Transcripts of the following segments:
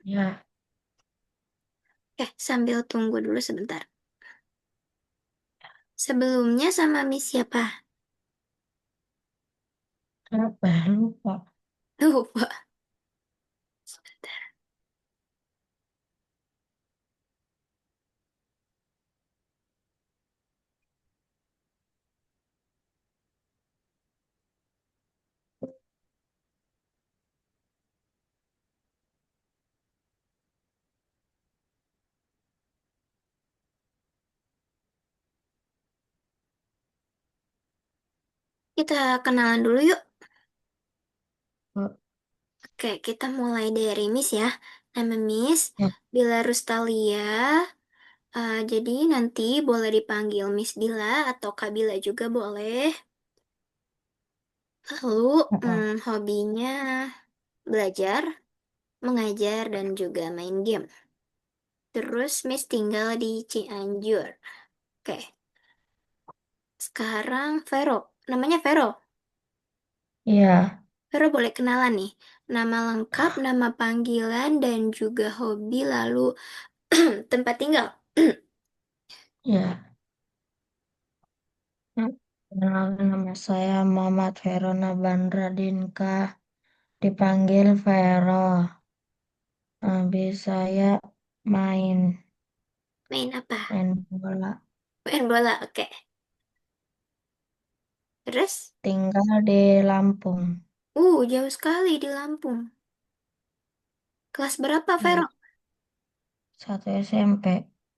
Ya, Sambil tunggu dulu sebentar. Sebelumnya sama Miss siapa? apa? Lupa. Lupa. Sebentar. Kita kenalan dulu yuk. Oh, Oke, kita mulai dari Miss ya. Nama Miss ya, Bila Rustalia. Jadi nanti boleh dipanggil Miss Bila atau Kak Bila juga boleh. Lalu oh, hobinya belajar, mengajar, dan juga main game. Terus Miss tinggal di Cianjur. Oke, sekarang Vero. Namanya Vero. iya, Vero boleh kenalan nih. Nama lengkap, nama panggilan, dan juga hobi, lalu tempat tinggal. iya. Kenalkan nama saya Muhammad Verona Bandradinka, dipanggil Vero. Habis saya main, Main apa? main bola. Main bola, oke. Terus? Tinggal di Lampung. Jauh sekali di Lampung. Kelas berapa, Iya, Vero? satu SMP.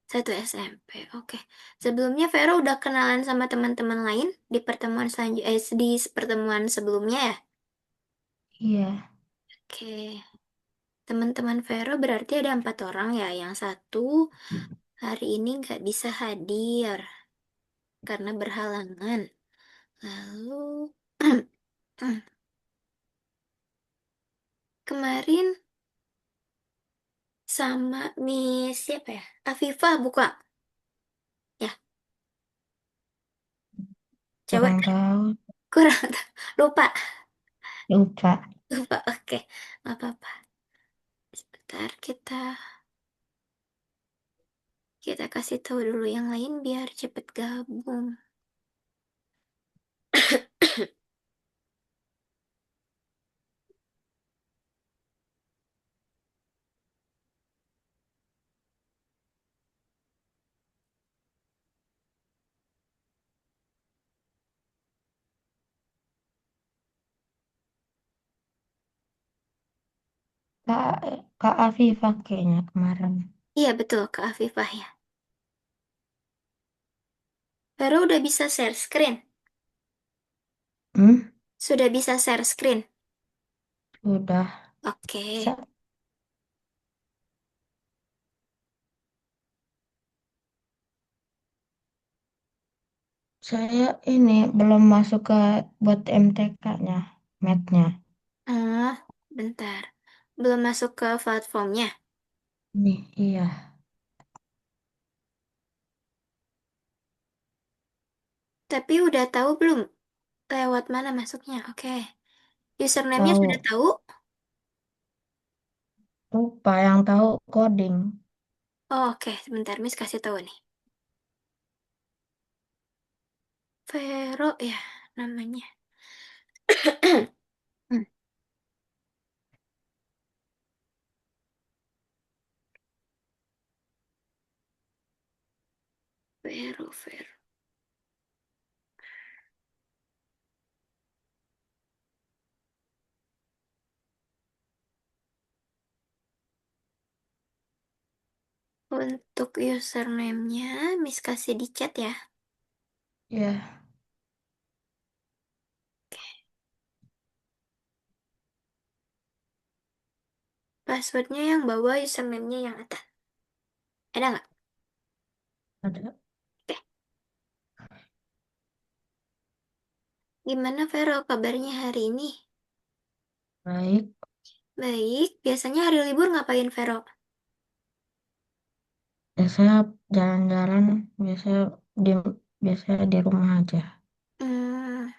Satu SMP, oke. Sebelumnya Vero udah kenalan sama teman-teman lain di pertemuan di pertemuan sebelumnya ya? Iya, Oke. Teman-teman Vero berarti ada 4 orang ya. Yang satu hari ini nggak bisa hadir karena berhalangan. Lalu kemarin sama Miss siapa ya? Afifah buka. Ya, cewek kurang kan? tahu, Kurang lupa. lupa. Lupa, oke. Nggak apa-apa. Sebentar kita kasih tahu dulu yang lain biar cepet gabung. Kak, Kak Afifah kayaknya kemarin. Iya betul, Kak Afifah ya. Baru udah bisa share screen. Hmm? Sudah bisa share screen. Udah. Oke. Sa- Saya ini belum masuk ke buat MTK-nya, matnya. Ah, bentar. Belum masuk ke platformnya. Nih, iya. Tapi udah tahu belum lewat mana masuknya? Oke. Username-nya sudah Tahu. tahu? Lupa yang tahu coding. Oh, oke, sebentar Miss kasih tahu nih. Vero ya namanya. Hmm, Vero. Untuk username-nya Miss kasih di chat ya. Ya, Passwordnya yang bawah, username-nya yang atas. Ada nggak? ada. Oke. Gimana Vero kabarnya hari ini? Baik. Baik, biasanya hari libur ngapain Vero? Biasanya jalan-jalan, biasanya di biasanya di rumah aja. Hmm,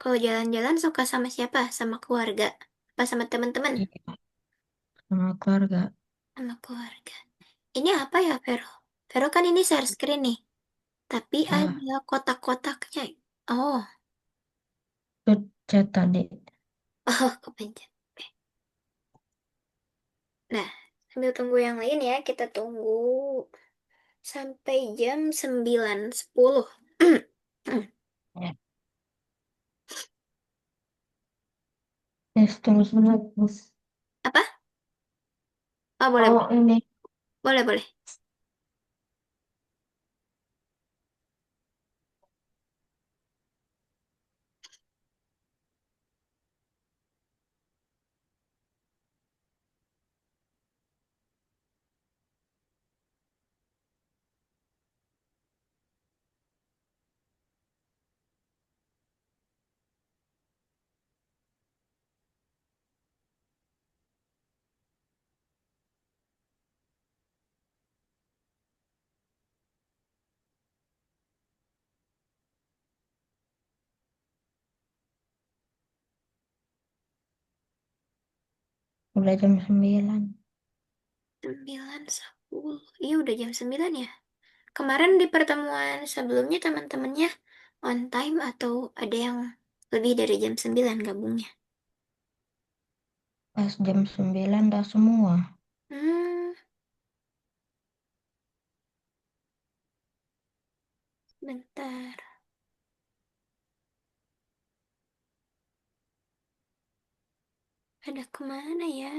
kalau jalan-jalan suka sama siapa? Sama keluarga. Pas sama teman-teman? Iya, sama keluarga. Sama keluarga. Ini apa ya, Vero? Vero kan ini share screen nih. Tapi Ya, ada kotak-kotaknya. Oh, itu chat tadi. oh, kepencet. Oke. Nah, sambil tunggu yang lain ya, kita tunggu sampai jam 9.10. Ya. Terus terus. Apa? Oh, boleh, Oh boleh. ini, Boleh, boleh. udah jam 9. 9.10. Iya, udah jam 9 ya. Kemarin di pertemuan sebelumnya teman-temannya on time atau ada yang lebih dari jam 9 gabungnya? Pas jam 9 dah semua. Hmm, bentar. Ada kemana ya?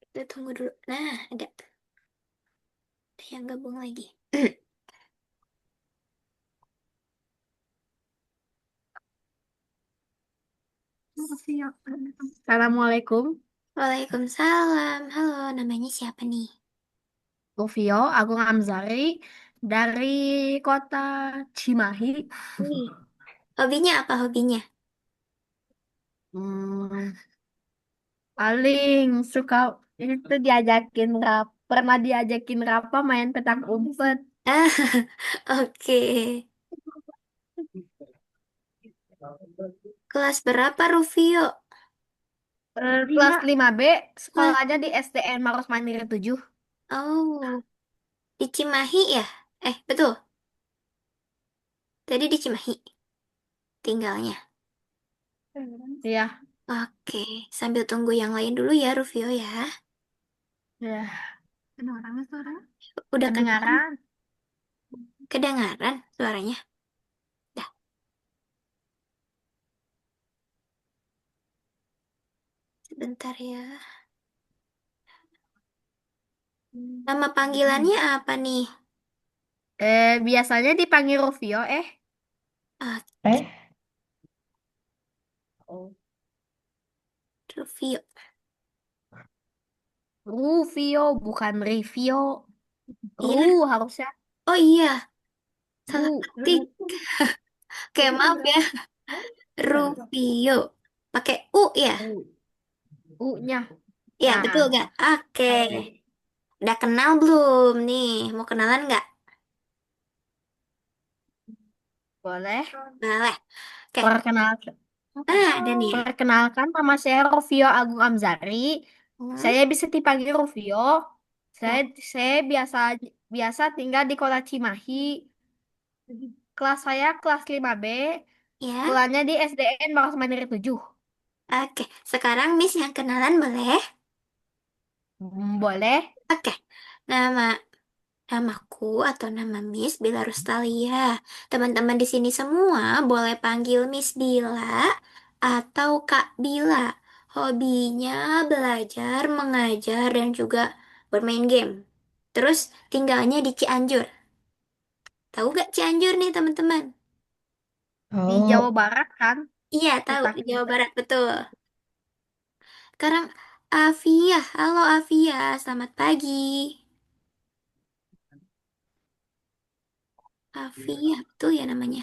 Kita tunggu dulu. Nah, ada yang gabung lagi. Assalamualaikum, Waalaikumsalam. Halo, namanya siapa nih? Rufio, Agung Amzari dari kota Cimahi. Nih, hobinya apa hobinya? Hmm, paling suka itu diajakin pernah diajakin Rafa main petak umpet. Ah, oke. Kelas berapa, Rufio? Kelas 5B, Kelas. sekolahnya di SDN Maros Mandiri 7. Oh, di Cimahi ya? Betul. Tadi di Cimahi tinggalnya. Iya, Oke, sambil tunggu yang lain dulu ya, Rufio ya. ya. Kedengaran suaranya? Udah kedengaran? Kedengaran. Kedengaran suaranya? Dah, sebentar ya. Nama panggilannya apa nih? Biasanya dipanggil Rufio, Ah, Eh, Oh. Rufio. Rufio bukan review. Iya. Harusnya. Oh iya, salah Ru. ketik. Oke, maaf ya. Rufio. Pakai U ya? U. U-nya. Ya, betul Nah, gak? Oke. tahu. Udah kenal belum nih? Mau kenalan nggak? Boleh. Boleh. Oke. Perkenalkan, Ada nih ya. perkenalkan nama saya Rufio Agung Amzari. Hmm? Saya bisa dipanggil Rufio. Saya Oh, saya biasa biasa tinggal di kota Cimahi. Kelas saya kelas 5B. ya. Sekolahnya di SDN Maros Mandiri 7. Oke. Sekarang Miss yang kenalan boleh? Boleh? Oke. Nama Namaku atau nama Miss Bila Rustalia. Teman-teman di sini semua boleh panggil Miss Bila atau Kak Bila. Hobinya belajar, mengajar, dan juga bermain game. Terus tinggalnya di Cianjur. Tahu gak Cianjur nih teman-teman? Di Jawa Tahu. Barat kan Iya, tahu di letaknya. Jawa Barat, betul. Sekarang Afia. Halo Afia, selamat pagi. Afia, betul ya namanya.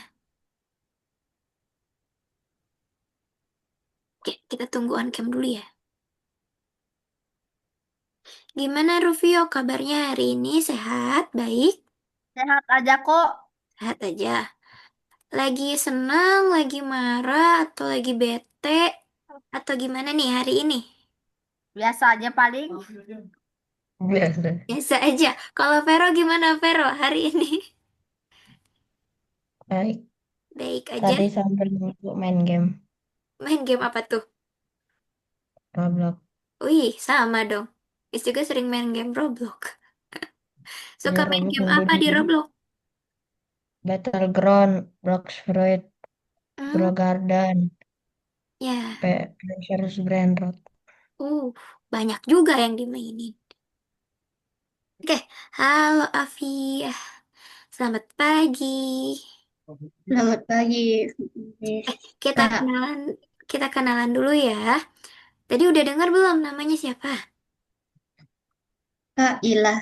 Oke, kita tunggu on cam dulu ya. Gimana Rufio, kabarnya hari ini? Sehat? Baik? Sehat aja kok. Sehat aja. Lagi senang, lagi marah, atau lagi bete? Atau gimana nih hari ini? Biasa aja paling. Biasa. Biasa aja. Kalau Vero gimana Vero hari ini? Baik. Baik aja. Tadi sambil nunggu main game Main game apa tuh? Roblox. Wih, sama dong. Is juga sering main game Roblox. Ya Suka main Roblox game nunggu apa di di Roblox? Battleground, Blox Fruit, Hmm, Grow Garden, ya. Versus Brainrot. Uh, banyak juga yang dimainin. Oke, halo Afi. Selamat pagi. Selamat pagi, Miss. Kita Kak, kenalan, kita kenalan dulu ya. Tadi udah dengar belum namanya siapa? Kak Ila.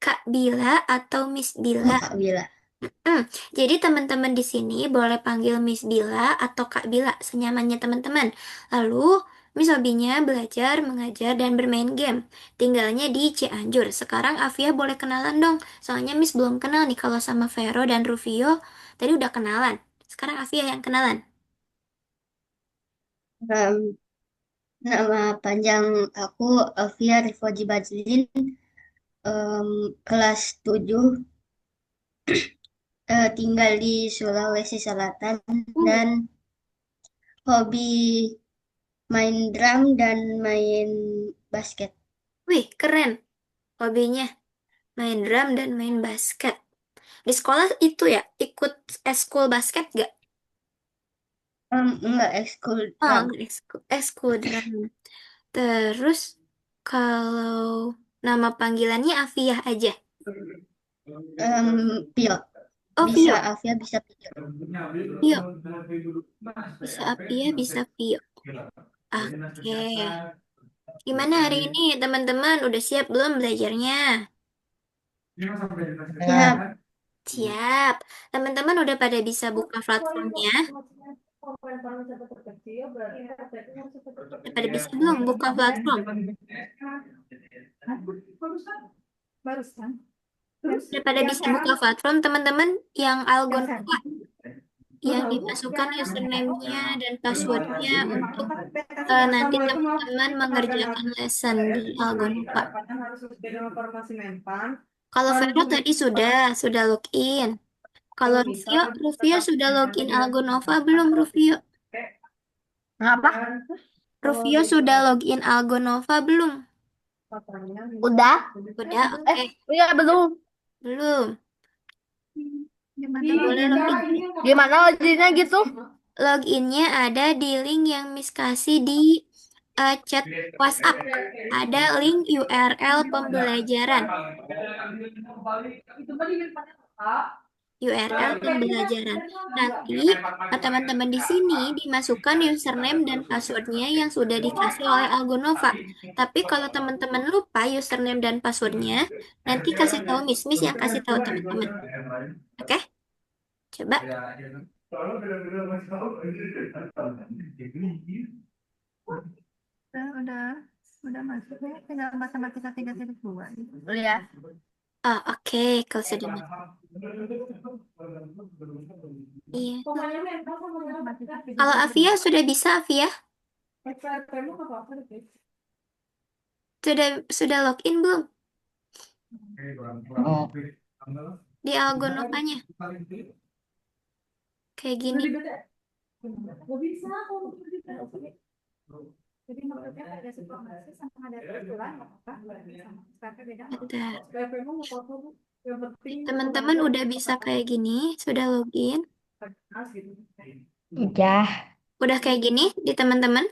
Kak Bila atau Miss Oh, Bila? Kak Wila. Hmm, jadi teman-teman di sini boleh panggil Miss Bila atau Kak Bila, senyamannya teman-teman. Lalu, Miss hobinya belajar, mengajar, dan bermain game. Tinggalnya di Cianjur. Sekarang Afia boleh kenalan dong. Soalnya Miss belum kenal nih kalau sama Vero dan Rufio. Tadi udah kenalan. Sekarang Afia yang kenalan. Em, Nama panjang aku Alfia Rifoji Bajlin, kelas 7, tinggal di Sulawesi Selatan, Uh, dan hobi main drum dan main basket. wih, keren. Hobinya main drum dan main basket. Di sekolah itu ya, ikut eskul basket gak? Enggak, ekskul Oh, drum. enggak eskul drum. Terus kalau nama panggilannya Afiah aja. Pio. Oh, Bisa Vio. Alfia, bisa Pio. Vio. Bisa Afiah, bisa Vio. Oke. Gimana hari ini teman-teman? Udah siap belum belajarnya? Ya, Ya, Siap. Teman-teman udah pada bisa buka platformnya? Udah pada bisa belum buka platform? Udah pada bisa buka platform teman-teman yang Algon yang dimasukkan username-nya dan passwordnya untuk nanti teman-teman mengerjakan lesson di Algonova. Kalau Vero tadi sudah login. Kalau Rufio sudah login Algonova belum Rufio? Ngapa? Rufio sudah login Algonova belum? Udah? Udah, Eh, oke. iya belum. Belum. Boleh login. Gimana loginnya gitu? Loginnya ada di link yang Miss kasih di chat WhatsApp. Ada link URL pembelajaran. URL pembelajaran. Nanti teman-teman di sini dimasukkan username dan passwordnya yang sudah dikasih oleh Algonova. Tapi kalau teman-teman lupa username dan passwordnya, nanti kasih tahu Miss yang kasih tahu teman-teman. Oke? Coba. Udah masuk ya, tinggal matematika 3.2. Iya. Oh, oke, kalau sudah masuk. Iya. Kalau Avia sudah bisa, Avia? Sudah login belum oh, di Algonovanya? Kayak gini. Bentar. Teman-teman udah bisa kayak gini, sudah login. udah, Udah kayak gini di teman-teman?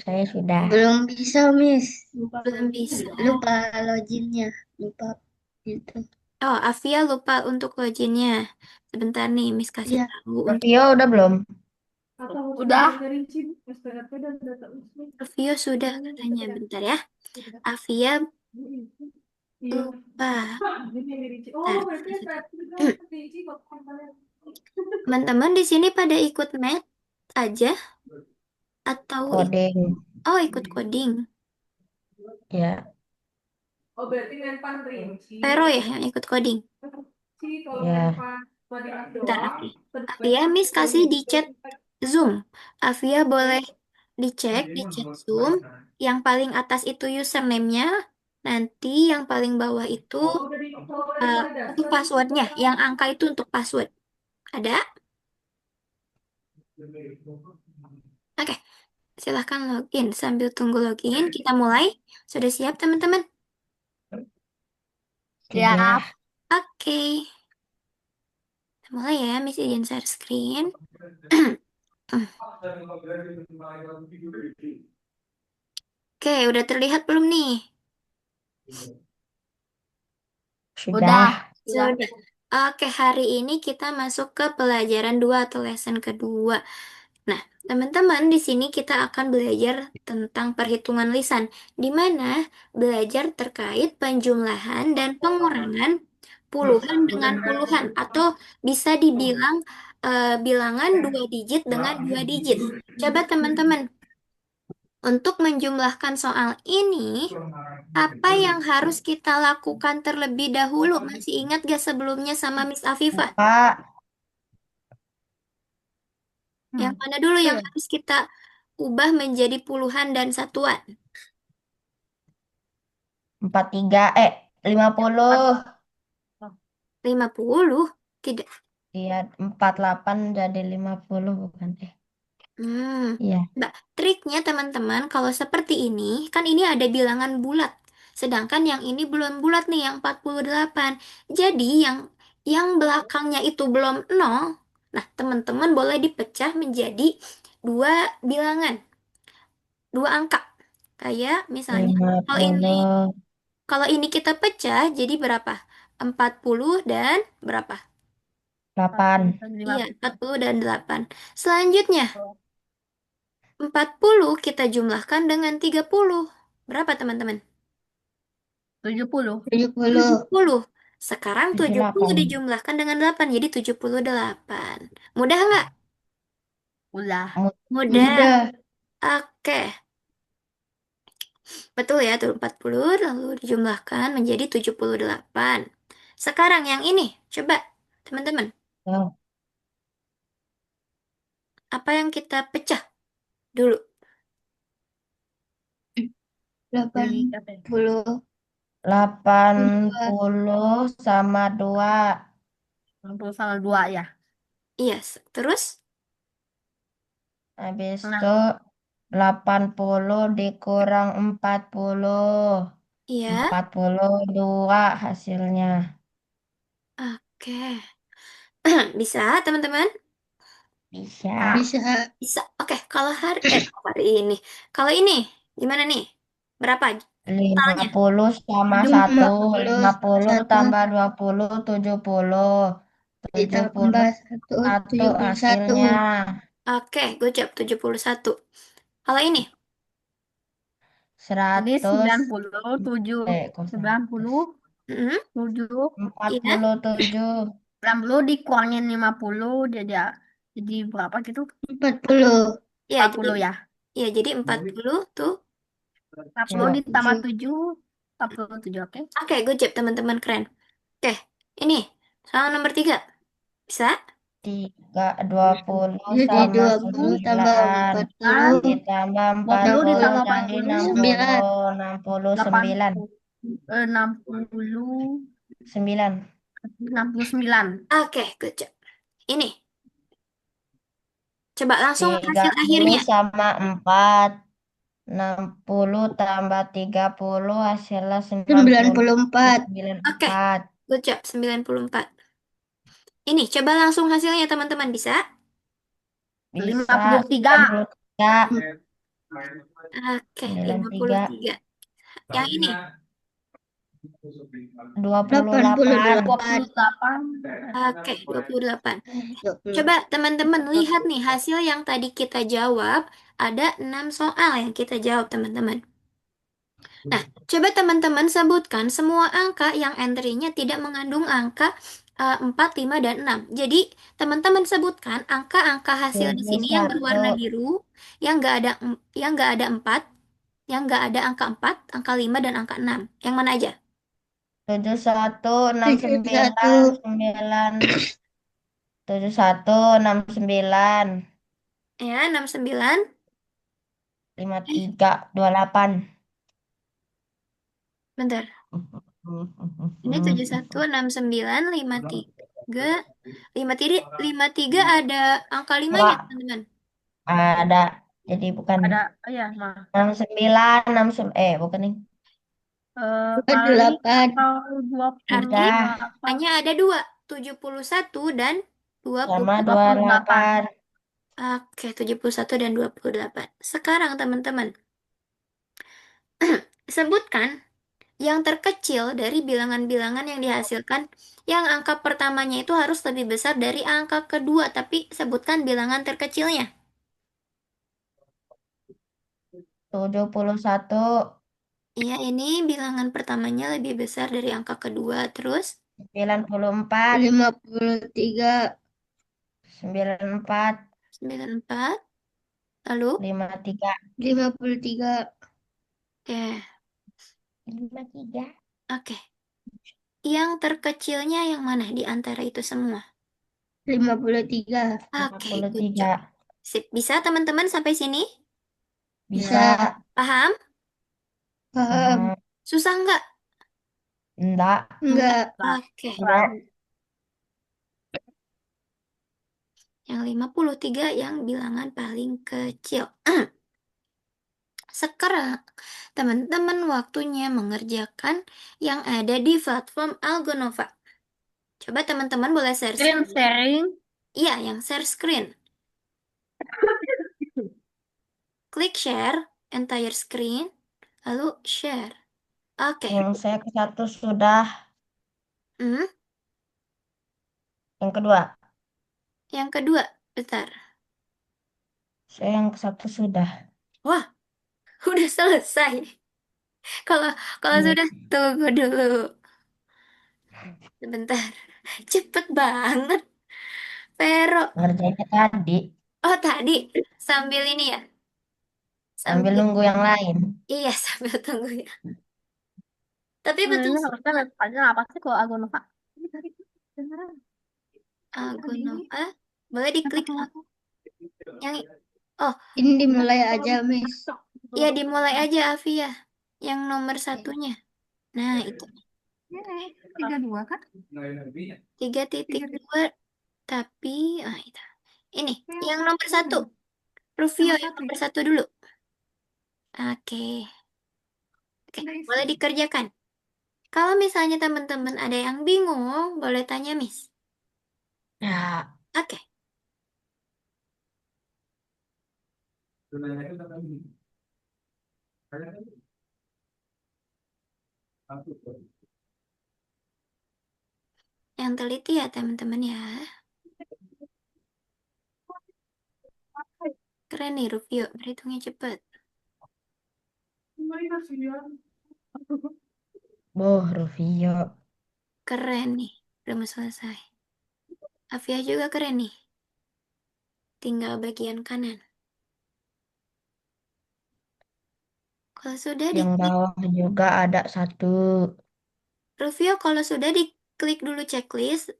saya sudah. belum bisa, Miss. Belum bisa. Lupa loginnya. Lupa gitu. Oh, Afia lupa untuk loginnya. Sebentar nih, Miss kasih Iya. tahu untuk Review udah belum? Udah. Afia sudah katanya. Bentar ya. Afia lupa. Bentar. Teman-teman di sini pada ikut math aja atau Coding. oh ikut coding. Ya, Vero ya yang ikut coding. ya. Bentar, Afia, Miss kasih di chat Zoom. Afia boleh dicek di chat Zoom. Yang paling atas itu username-nya. Nanti yang paling bawah itu eh, untuk passwordnya. Yang angka itu untuk password. Ada? Oke, silahkan login. Sambil tunggu login, kita mulai. Sudah siap, teman-teman? Sudah. Siap. Oke, kita mulai ya. Miss izin share screen. Oke, udah terlihat belum nih? Udah. Sudah. Sudah. Oke, hari ini kita masuk ke pelajaran 2 atau lesson kedua. Nah, teman-teman, di sini kita akan belajar tentang perhitungan lisan, di mana belajar terkait penjumlahan dan pengurangan puluhan dengan puluhan, atau bisa dibilang bilangan 2 digit dengan 2 digit. Coba teman-teman, untuk menjumlahkan soal ini, apa yang harus kita lakukan terlebih dahulu? Masih ingat gak sebelumnya sama Miss Afifah? Pak, Yang mana dulu yang Iya. harus kita ubah menjadi puluhan dan satuan? 50. 50? Tidak. Iya, 48 jadi 50 bukan? Hmm. Iya. Mbak, triknya teman-teman, kalau seperti ini, kan ini ada bilangan bulat. Sedangkan yang ini belum bulat nih, yang 48. Jadi yang belakangnya itu belum nol. Nah, teman-teman boleh dipecah menjadi dua bilangan, dua angka. Kayak misalnya, kalau ini 50. kalau ini kita pecah jadi berapa? 40 dan berapa? 8. Iya, 40 dan 8. Selanjutnya, 40 kita jumlahkan dengan 30. Berapa teman-teman? 70. 70. 70. Sekarang 70 78. dijumlahkan dengan 8, jadi 78. Mudah nggak? Udah. Mudah. Mudah. Oke, betul ya, tuh 40 lalu dijumlahkan menjadi 78. Sekarang yang ini, coba teman-teman, Oh, apa yang kita pecah dulu? 80. 80 sama 2. 60 sama 2 ya. Iya, terus? Habis Nah, itu 80 dikurang 40. Iya. 42 hasilnya. Oke. Bisa, teman-teman? nah, Bisa. Bisa. Bisa. Oke, kalau hari ini. Kalau ini gimana nih? Berapa lima totalnya? puluh sama tujuh. 1. 50 lima puluh satu tambah 20 70. 70 ditambah 1 satu 71. hasilnya. Oke, gue jawab 71. Kalau ini? Ini 100. 97. Kok 100? 97. Iya. 47. 90 dikurangin 50 jadi berapa gitu? 40. Iya, jadi 40 ya. iya, jadi 40 tuh. 40 ditambah 7. 7. 47, oke. Oke, gue jawab teman-teman keren. Oke, ini soal nomor 3. Bisa? 20 Jadi sama 20 tambah 9 Dan 40. ditambah 20 40 ditambah 60. jadi 40. 9. 60. 69. 80. 60. 9. 69. Oke, good job. Ini, coba langsung tiga hasil puluh akhirnya. sama 4. 60 tambah 30 hasilnya 94. Oke, 94. good job, 94. Ini, coba langsung hasilnya teman-teman. Bisa? Bisa 53. 93. Oke, 93. 53. Yang ini, 28. 28. Oke, 28. 20. Coba teman-teman lihat nih hasil yang tadi kita jawab. Ada 6 soal yang kita jawab, teman-teman. Nah, coba teman-teman sebutkan semua angka yang entry-nya tidak mengandung angka 4, 5, dan 6. Jadi, teman-teman sebutkan angka-angka hasil di sini yang berwarna 71. biru, yang nggak ada yang nggak ada 4, yang nggak ada angka 4, angka 5, dan angka 6. Yang mana aja? 71, 71. 69, 9. 71, 69, Ya, 69. 53, 28. Bentar. Ini 71, 69, 53. 53 ada angka 5-nya, Enggak teman-teman. ada. Jadi bukan Ada, ya, mah. 69, bukan nih. Paling 28. atau Berarti 3 hanya ada dua, 71 dan 20. sama 28. 28. Oke, 71 dan 28. Sekarang teman-teman, sebutkan yang terkecil dari bilangan-bilangan yang dihasilkan. Yang angka pertamanya itu harus lebih besar dari angka kedua, tapi sebutkan bilangan terkecilnya. 71, Iya, ini bilangan pertamanya lebih besar dari angka kedua. Terus, 94, 53. 94, 94. Lalu, 53. 53. eh, 53. oke. Yang terkecilnya yang mana di antara itu semua? 53. Oke, good job. 53. Sip. Bisa teman-teman sampai sini? Bisa. Bisa. Paham? Paham. Susah nggak? Enggak. Enggak. Enggak. Oke. Enggak. Yang 53 yang bilangan paling kecil. Sekarang, teman-teman waktunya mengerjakan yang ada di platform Algonova. Coba teman-teman boleh share Screen screen. sharing. Iya, yang share screen. Klik share, entire screen, lalu share. Oke. Yang saya ke satu sudah. Hmm, Yang kedua. yang kedua, bentar. Saya yang ke satu sudah. Wah, udah selesai. Kalau kalau Hmm, sudah tunggu dulu. Sebentar. Cepet banget. Pero. ngerjainnya tadi. Oh, tadi sambil ini ya. Sambil Sambil nunggu yang lain. iya, sambil tunggu ya. Tapi betul Ini harusnya tanya apa sih kalau Agonova? Ini tadi beneran. Nova. Boleh diklik yang oh, Ini dimulai aja, Miss. ya dimulai aja Avia. Yang nomor satunya. Nah, itu 32 kan? 3.2 tapi itu. Ini yang nomor satu. Rufio yang nomor satu dulu. Oke. Oke, boleh dikerjakan. Kalau misalnya teman-teman ada yang bingung, boleh tanya Miss. Ya, Oke. Yang teliti ya teman-teman ya. Keren nih Rufio, berhitungnya cepet. boh Rufio. Keren nih, belum selesai. Afia juga keren nih. Tinggal bagian kanan. Kalau sudah Yang diklik, bawah juga ada satu. Rufio kalau sudah diklik dulu checklist.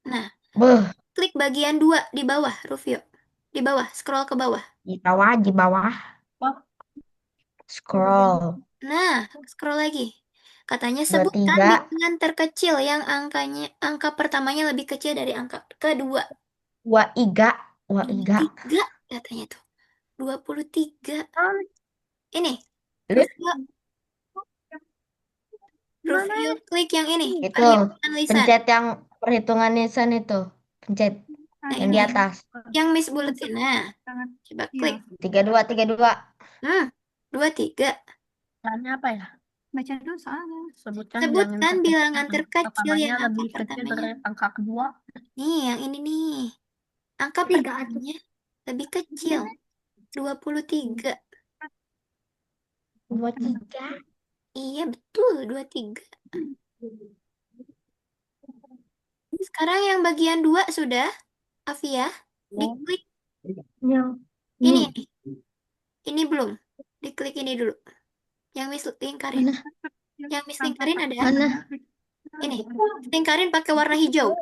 Nah, Boh, klik bagian 2 di bawah, Rufio. Di bawah, scroll ke bawah. di bawah. Oh, Scroll. Nah, scroll lagi. Katanya sebutkan 23, bilangan terkecil yang angka pertamanya lebih kecil dari angka kedua. 23, Dua 23. tiga katanya tuh. 23. Ini, Lihat Rufio, mana Rufio klik yang ini, itu, perhitungan lisan. pencet yang perhitungan nisan itu. Pencet Nah, yang di ini, atas. yang Miss Buletin. Nah, coba klik. 32, 32. 23. Caranya apa ya? Baca dulu soalnya. Sebutkan bilangan terkecil yang angka lebih kecil pertamanya. dari angka kedua. Nih, yang ini nih. Angka pertamanya lebih kecil. 23. 23. Iya, betul. 23. Sekarang yang bagian 2 sudah. Afia, diklik. Yang Ini. Ini belum. Diklik ini dulu. Yang Miss lingkarin. Mana? Yang Miss lingkarin ada. Mana? Ini. Lingkarin pakai warna hijau.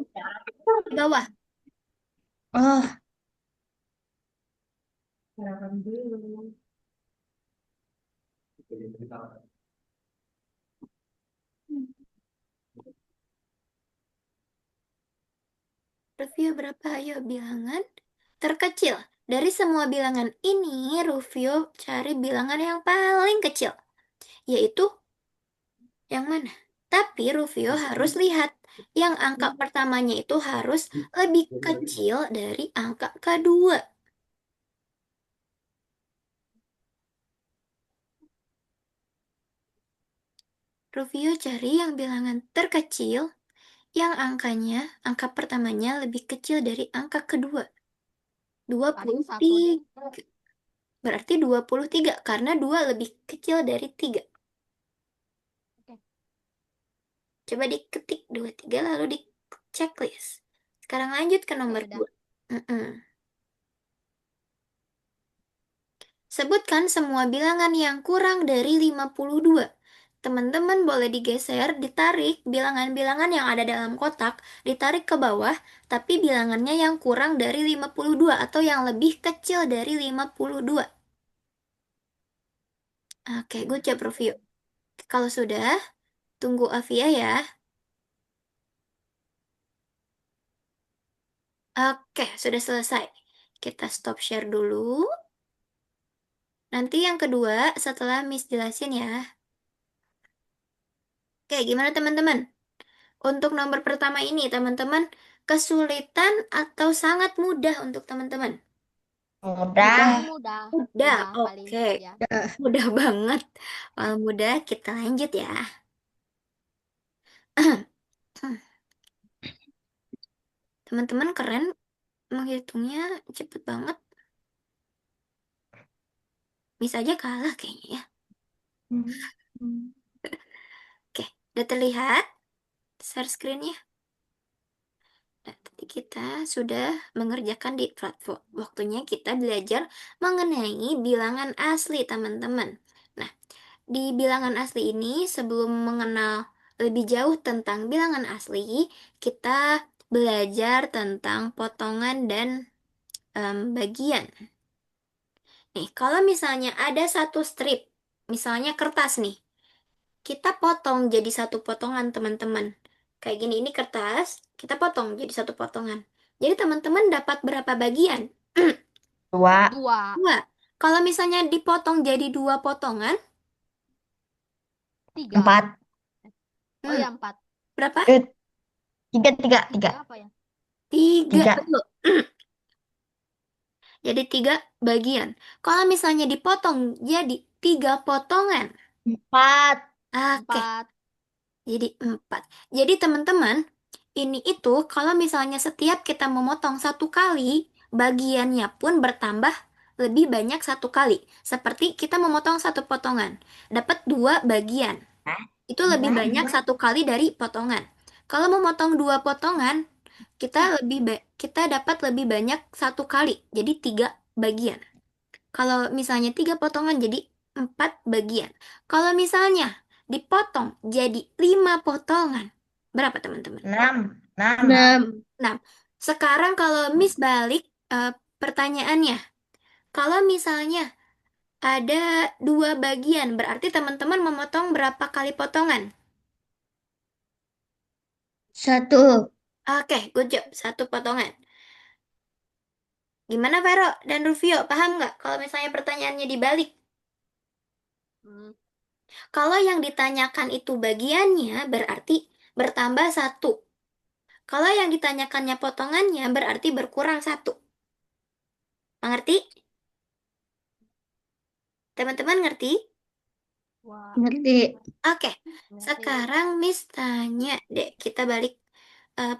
Di bawah. Oh, Review berapa? Ayo bilangan terkecil. Dari semua bilangan ini, Rufio cari bilangan yang paling kecil. Yaitu yang mana? Tapi Rufio harus lihat. Yang angka pertamanya itu harus lebih kecil dari angka kedua. Rufio cari yang bilangan terkecil, yang angka pertamanya lebih kecil dari angka kedua. 23. Berarti 23 karena 2 lebih kecil dari 3. Coba diketik 23 lalu di checklist. Sekarang lanjut ke nomor 2. Sebutkan semua bilangan yang kurang dari 52. Teman-teman boleh digeser, ditarik bilangan-bilangan yang ada dalam kotak, ditarik ke bawah, tapi bilangannya yang kurang dari 52 atau yang lebih kecil dari 52. Oke, good job review. Kalau sudah, tunggu Avia ya. Oke, sudah selesai. Kita stop share dulu. Nanti yang kedua setelah Miss jelasin ya. Oke, gimana teman-teman? Untuk nomor pertama ini, teman-teman, kesulitan atau sangat mudah untuk teman-teman? Mudah. Mudah. Mudah, Paling oke. ya. Mudah banget. Kalau mudah, kita lanjut ya. Teman-teman keren, menghitungnya cepet banget. Bisa aja kalah kayaknya ya. Oke, udah terlihat? Share screen-nya. Nah, tadi kita sudah mengerjakan di platform. Waktunya kita belajar mengenai bilangan asli, teman-teman. Nah, di bilangan asli ini, sebelum mengenal lebih jauh tentang bilangan asli, kita belajar tentang potongan dan bagian. Nih, kalau misalnya ada satu strip, misalnya kertas nih, kita potong jadi satu potongan, teman-teman. Kayak gini, ini kertas, kita potong jadi satu potongan. Jadi teman-teman dapat berapa bagian? 2. 2. Dua. Kalau misalnya dipotong jadi dua potongan, 3. 4. Oh ya, 4. berapa? 3, 3, 3. 3 apa ya? Tiga. 3. Betul. Jadi tiga bagian. Kalau misalnya dipotong jadi tiga potongan. 4. Oke, 4. jadi 4. Jadi teman-teman, ini itu kalau misalnya setiap kita memotong satu kali, bagiannya pun bertambah lebih banyak satu kali. Seperti kita memotong satu potongan, dapat dua bagian. Itu lebih banyak satu kali dari potongan. Kalau memotong dua potongan, kita dapat lebih banyak satu kali, jadi tiga bagian. Kalau misalnya tiga potongan jadi empat bagian. Kalau misalnya dipotong jadi lima potongan, berapa teman-teman? 6. 6. 6. Nah, sekarang kalau Miss balik pertanyaannya, kalau misalnya ada dua bagian, berarti teman-teman memotong berapa kali potongan? 1. Oke, good job. Satu potongan. Gimana Vero dan Rufio? Paham nggak kalau misalnya pertanyaannya dibalik? Kalau yang ditanyakan itu bagiannya berarti bertambah satu. Kalau yang ditanyakannya potongannya berarti berkurang satu. Mengerti? Teman-teman ngerti? Ngerti. Oke, sekarang Miss tanya deh, kita balik eh,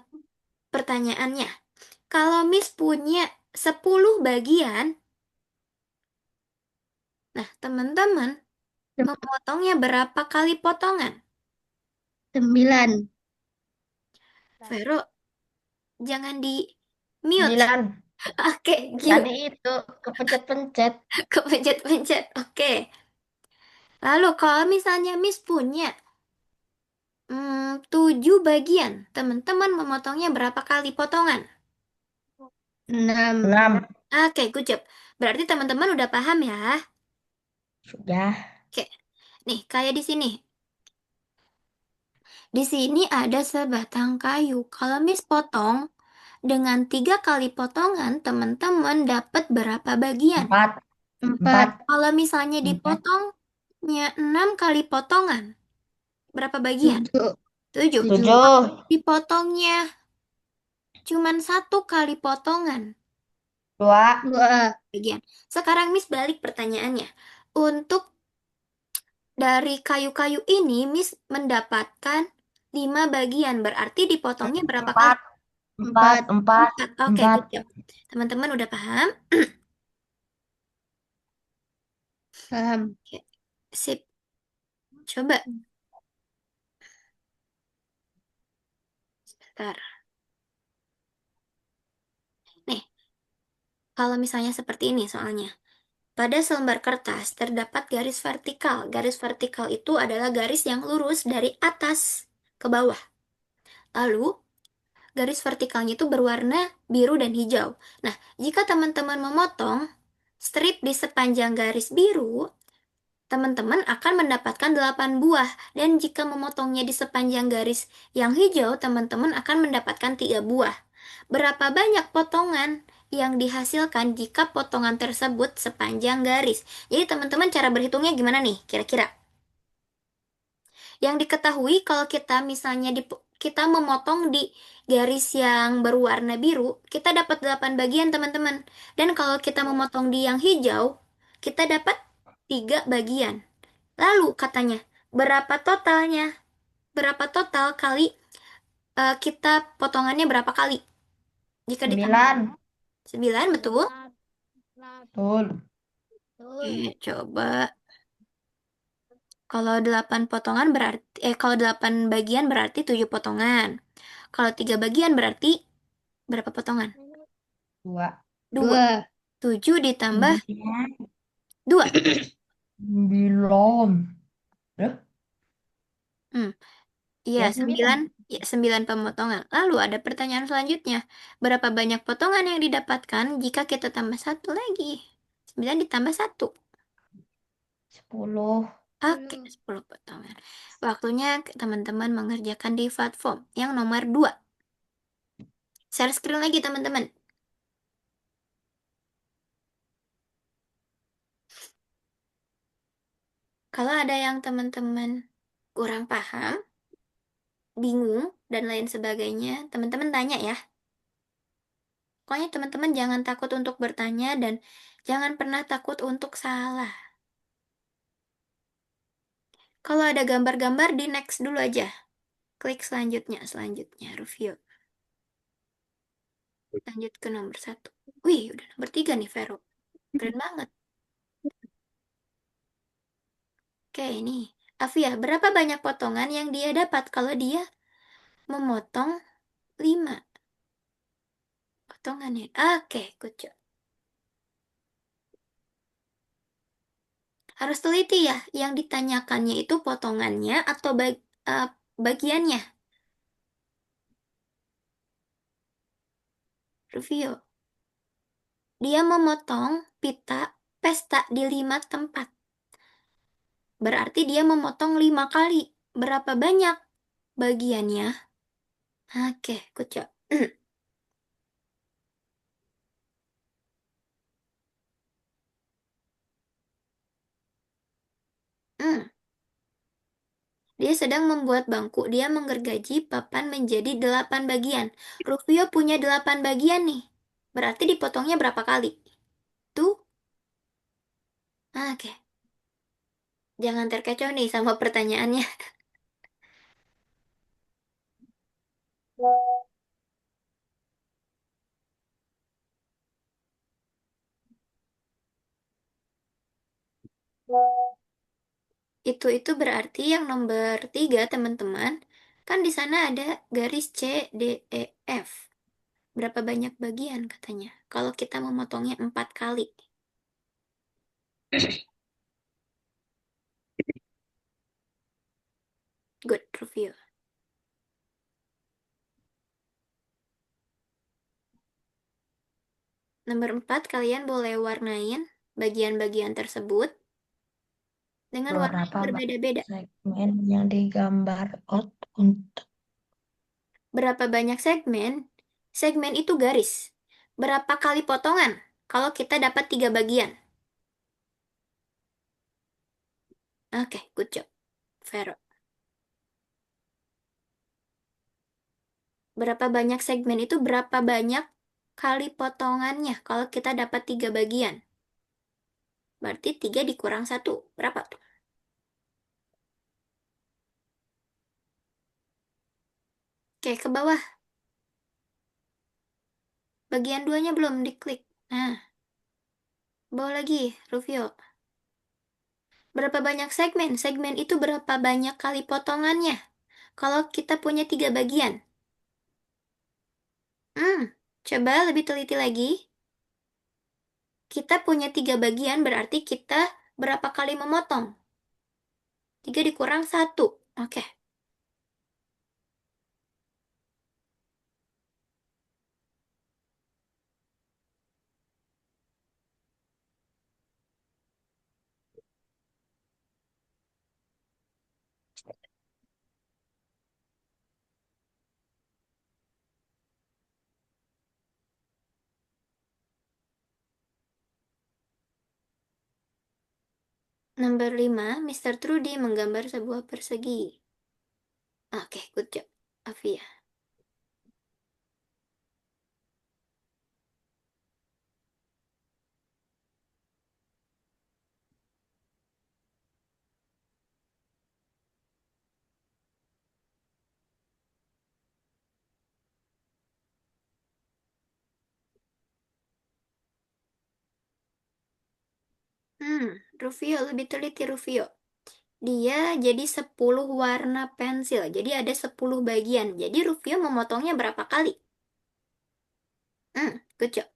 pertanyaannya. Kalau Miss punya 10 bagian, nah teman-teman memotongnya berapa kali potongan? 9. Vero, jangan di mute. 9. Oke, Tadi Gio, itu kepencet-pencet. kepencet-pencet. Oke. Lalu kalau misalnya Miss punya 7 bagian, teman-teman memotongnya berapa kali potongan? 6. 6. Oke, good job. Berarti teman-teman udah paham ya? Sudah. Oke. Nih, kayak di sini. Di sini ada sebatang kayu. Kalau Miss potong dengan 3 kali potongan, teman-teman dapat berapa bagian? 4. 4. 4. Kalau misalnya 4. dipotongnya 6 kali potongan, berapa bagian? 7. 7. 7. 7. Dipotongnya cuman 1 kali potongan, 2. 2. bagian. Sekarang Miss balik pertanyaannya. Untuk dari kayu-kayu ini, Miss mendapatkan 5 bagian. Berarti dipotongnya berapa kali? 4. 4. 4. 4. Oke, 4. good job. Teman-teman udah paham? Paham. Oke, sip. Coba, sebentar. Nih, kalau misalnya seperti ini soalnya. Pada selembar kertas terdapat garis vertikal. Garis vertikal itu adalah garis yang lurus dari atas ke bawah. Lalu, garis vertikalnya itu berwarna biru dan hijau. Nah, jika teman-teman memotong strip di sepanjang garis biru, teman-teman akan mendapatkan 8 buah. Dan jika memotongnya di sepanjang garis yang hijau, teman-teman akan mendapatkan 3 buah. Berapa banyak potongan yang dihasilkan jika potongan tersebut sepanjang garis? Jadi teman-teman cara berhitungnya gimana nih kira-kira? Yang diketahui kalau kita misalnya kita memotong di garis yang berwarna biru, kita dapat 8 bagian teman-teman. Dan kalau kita memotong di yang hijau, kita dapat 3 bagian. Lalu katanya, berapa totalnya? Berapa total kali kita potongannya berapa kali? Jika ditambah 9. 9, betul? Betul. Oke, coba. Kalau 8 potongan berarti, kalau 8 bagian berarti 7 potongan. Kalau 3 bagian berarti berapa potongan? 2. 2. 2. 7 ditambah 9. 2. 9. Loh, Hmm, iya, ya 9. 9. Ya, 9 pemotongan. Lalu ada pertanyaan selanjutnya. Berapa banyak potongan yang didapatkan jika kita tambah satu lagi? 9 ditambah satu. 10. Oke, 10 potongan. Waktunya teman-teman mengerjakan di platform yang nomor 2. Share screen lagi teman-teman. Kalau ada yang teman-teman kurang paham, bingung, dan lain sebagainya, teman-teman tanya ya. Pokoknya teman-teman jangan takut untuk bertanya dan jangan pernah takut untuk salah. Kalau ada gambar-gambar di next dulu aja. Klik selanjutnya, review. Lanjut ke nomor 1. Wih, udah nomor 3 nih, Vero. Keren banget. Oke, ini. Afia, berapa banyak potongan yang dia dapat kalau dia memotong 5 potongannya? Oke, good job. Harus teliti ya, yang ditanyakannya itu potongannya atau bagiannya. Review. Dia memotong pita pesta di 5 tempat. Berarti dia memotong 5 kali. Berapa banyak bagiannya? Oke, good job. Hmm, Dia sedang membuat bangku. Dia menggergaji papan menjadi 8 bagian. Rufio punya 8 bagian nih. Berarti dipotongnya berapa kali? Tuh. Oke. Jangan terkecoh nih sama pertanyaannya. Itu berarti yang nomor 3, teman-teman. Kan di sana ada garis C, D, E, F. Berapa banyak bagian katanya? Kalau kita memotongnya 4 kali. Good review. Nomor 4, kalian boleh warnain bagian-bagian tersebut dengan warna yang Berapa berbeda-beda. segmen yang digambar out untuk Berapa banyak segmen? Segmen itu garis. Berapa kali potongan? Kalau kita dapat 3 bagian. Oke, good job. Vero. Berapa banyak segmen itu berapa banyak kali potongannya kalau kita dapat 3 bagian? Berarti 3 dikurang 1. Berapa tuh? Oke, ke bawah. Bagian 2-nya belum diklik. Nah, bawah lagi, Rufio. Berapa banyak segmen? Segmen itu berapa banyak kali potongannya? Kalau kita punya 3 bagian. Hmm, coba lebih teliti lagi. Kita punya 3 bagian berarti kita berapa kali memotong? 3 dikurang 1. Oke. Nomor 5, Mr. Trudy menggambar sebuah persegi. Oke, good job. Afia. Rufio, lebih teliti Rufio. Dia jadi 10 warna pensil. Jadi ada 10 bagian. Jadi Rufio memotongnya berapa kali? Good job.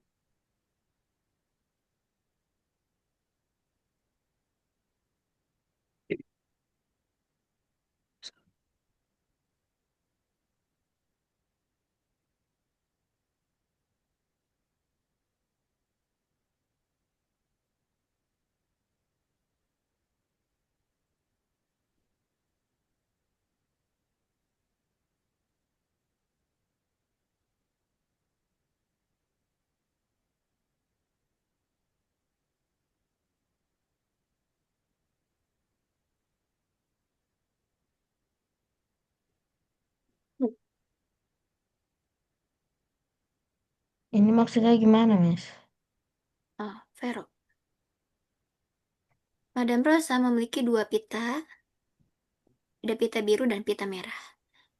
ini maksudnya gimana, Miss? Oh, Vero. Madam Rosa memiliki 2 pita. Ada pita biru dan pita merah.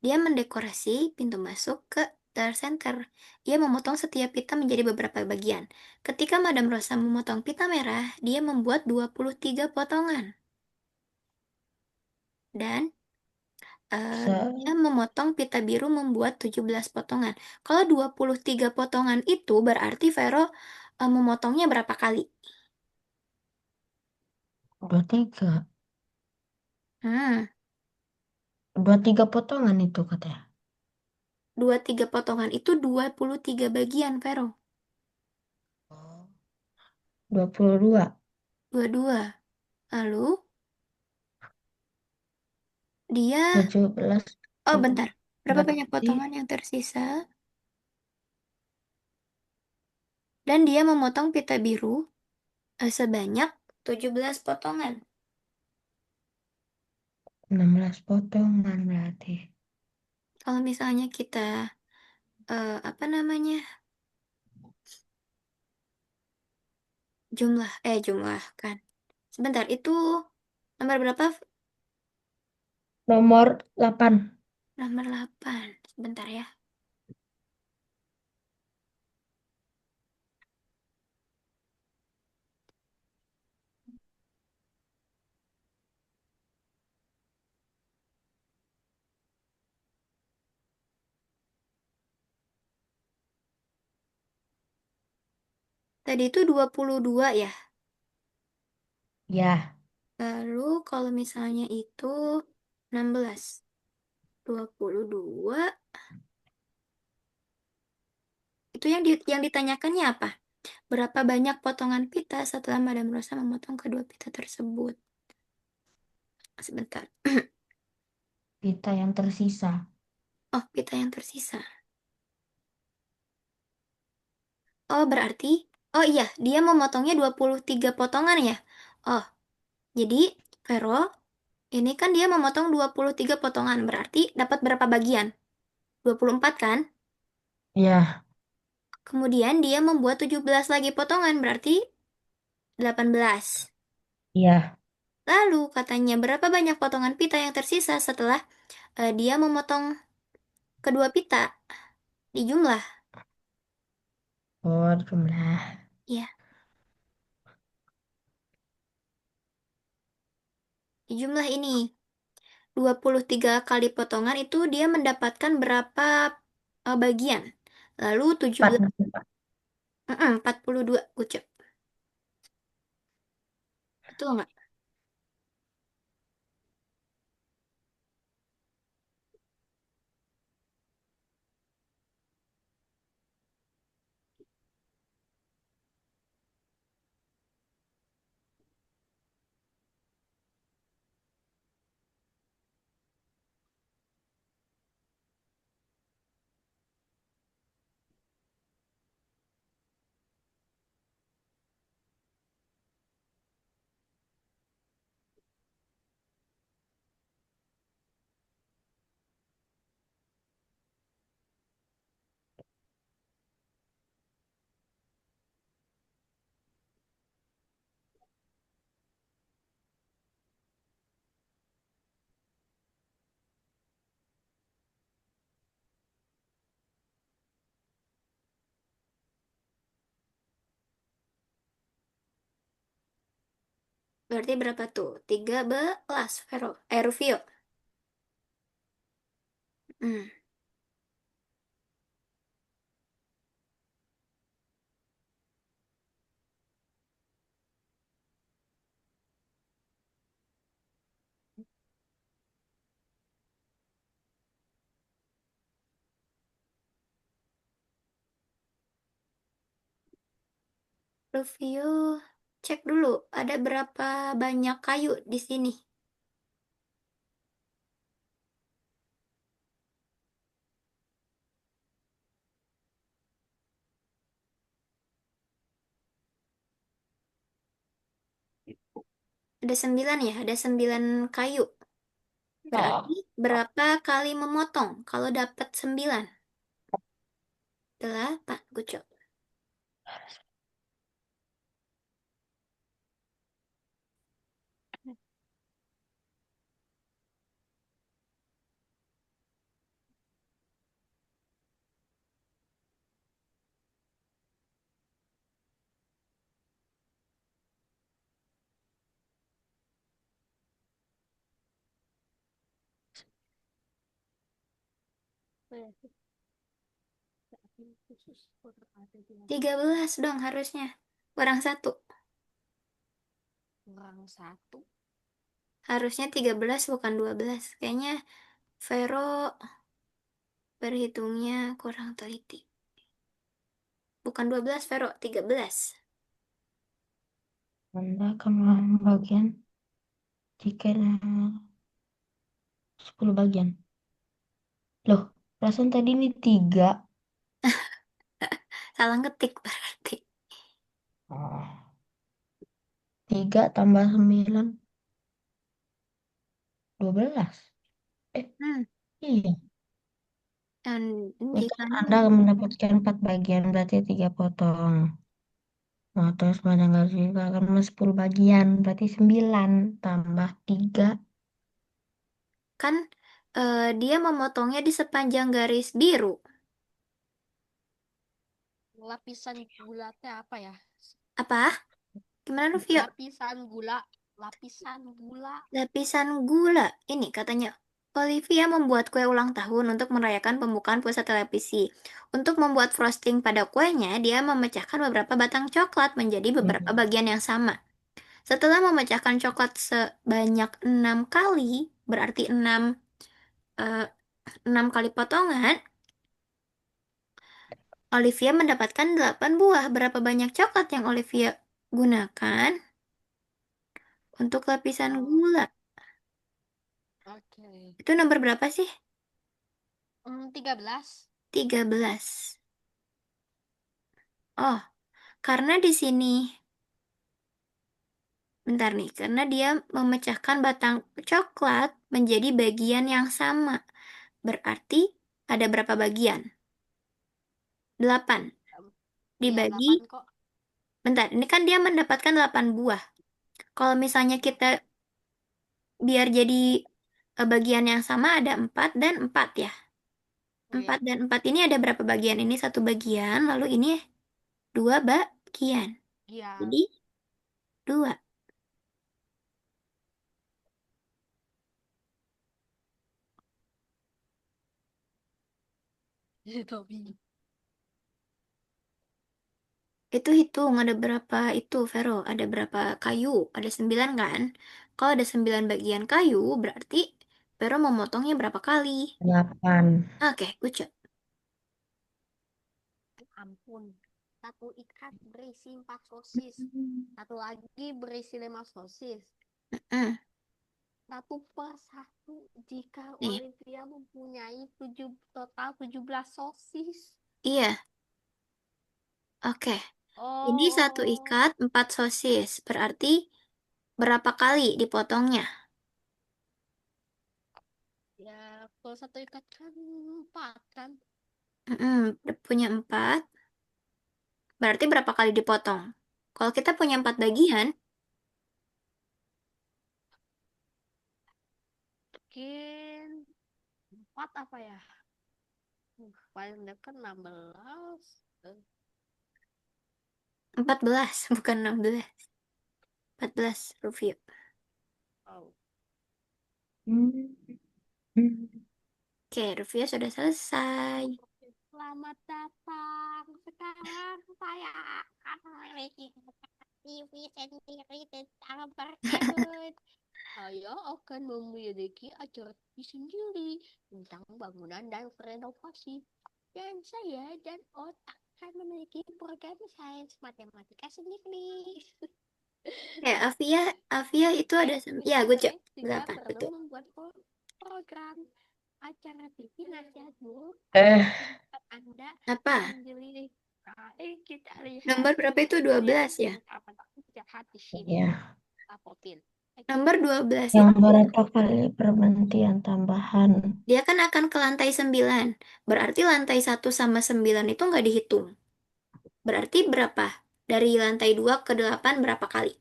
Dia mendekorasi pintu masuk ke Dark Center. Ia memotong setiap pita menjadi beberapa bagian. Ketika Madam Rosa memotong pita merah, dia membuat 23 potongan. Dan Se dia memotong pita biru membuat 17 potongan. Kalau 23 potongan itu berarti Vero memotongnya berapa kali? 23. Hmm, 23 potongan itu katanya. 23 potongan itu 23 bagian, Vero. Oh. 22. 22. Lalu dia 17 Oh, itu bentar. Berapa banyak berarti potongan yang tersisa? Dan dia memotong pita biru sebanyak 17 potongan. 16 potongan berarti. Kalau misalnya kita apa namanya? Jumlahkan. Sebentar, itu Nomor berapa? Nomor 8. Nomor 8. Sebentar ya. Tadi itu 22 ya. Ya, Lalu kalau misalnya itu 16. 22. Itu yang ditanyakannya apa? Berapa banyak potongan pita setelah Madam Rosa memotong kedua pita tersebut? Sebentar. pita yang tersisa. Oh, pita yang tersisa. Oh, berarti, oh iya, dia memotongnya 23 potongan ya. Oh, jadi Vero, ini kan dia memotong 23 potongan, berarti dapat berapa bagian? 24 kan? Ya, Kemudian dia membuat 17 lagi potongan, berarti 18. ya, Lalu katanya berapa banyak potongan pita yang tersisa setelah dia memotong kedua pita? Di jumlah. oh jumlah. Ya, di jumlah ini. 23 kali potongan itu dia mendapatkan berapa bagian? Lalu 17, 4. 42 ucap. Betul nggak? Berarti berapa tuh? 13, Vero. Rufio. Hmm. Rufio, cek dulu. Ada berapa banyak kayu di sini? Ada 9 ya? Ada 9 kayu. Berarti Oh, berapa kali memotong kalau dapat 9? 8, gue coba. Tiga belas dong harusnya. Kurang satu. Harusnya 13 bukan 12. Kayaknya Vero berhitungnya kurang teliti. Bukan 12 Vero, 13. Anda akan bagian jika 10 bagian. Loh, perasaan tadi ini 3. Salah ngetik berarti. Oh, 3 tambah 9, 12. Eh, Hmm. iya. Dan Ini jika kan Anda akan mendapatkan 4 bagian, berarti 3 potong. Nah, terus pada garis juga kan 10 bagian. Berarti 9 tambah 3. Kan dia memotongnya di sepanjang garis biru. Lapisan gula teh apa ya? Apa? Gimana, Rufio? Lapisan gula. Lapisan gula. Lapisan gula. Ini katanya, Olivia membuat kue ulang tahun untuk merayakan pembukaan pusat televisi. Untuk membuat frosting pada kuenya, dia memecahkan beberapa batang coklat menjadi beberapa bagian yang sama. Setelah memecahkan coklat sebanyak 6 kali, berarti 6 kali potongan, Olivia mendapatkan 8 buah. Berapa banyak coklat yang Olivia gunakan untuk lapisan Oh, gula? oke. Itu nomor berapa sih? 13. 13. Oh, karena di sini, bentar nih, karena dia memecahkan batang coklat menjadi bagian yang sama. Berarti ada berapa bagian? 8. Iya, Dibagi, 8 kok. bentar, ini kan dia mendapatkan 8 buah. Kalau misalnya kita biar jadi bagian yang sama ada 4 dan 4 ya. 4 Iya. dan 4 ini ada berapa bagian? Ini satu bagian, lalu ini 2 bagian. Iya. Jadi 2. Tobi. Itu hitung ada berapa itu, Vero? Ada berapa kayu? Ada 9 kan? Kalau ada 9 bagian kayu, berarti Vero memotongnya berapa kali? 8. Oke, ucap. Ampun. Satu ikat berisi 4 sosis. Satu lagi berisi 5 sosis. Mm, Satu per satu jika nih, Olivia mempunyai total 17 sosis. iya, oke. Ini satu Oh, ikat 4 sosis. Berarti berapa kali dipotongnya? ya kalau satu ikat kan 4 kan. Punya 4. Berarti berapa kali dipotong? Kalau kita punya 4 bagian, Mungkin 4 apa ya? Paling dekat 16. 14, bukan 16. 14, Rufio. Oh. Hmm. Hmm. Oke, Rufio sudah selesai. Selamat datang. Sekarang saya akan memiliki TV sendiri tentang berkebun. Saya akan memiliki acara TV sendiri tentang bangunan dan renovasi. Dan saya dan Ot akan memiliki program sains matematika sendiri. Ya, Avia itu ada, Dan ya, Mr. gue cek. Alex juga 8, perlu betul. membuat program acara TV nasihat buruk Eh, tempat Anda Apa? menjeli. Kita lihat Nomor berapa itu? 12 ya? apa jahat di sini. ya. Lapotin. Nomor 12 Yang itu, berapa kali pergantian tambahan? dia kan akan ke lantai 9. Berarti lantai 1 sama 9 itu nggak dihitung. Berarti berapa? Dari lantai 2 ke 8 berapa kali?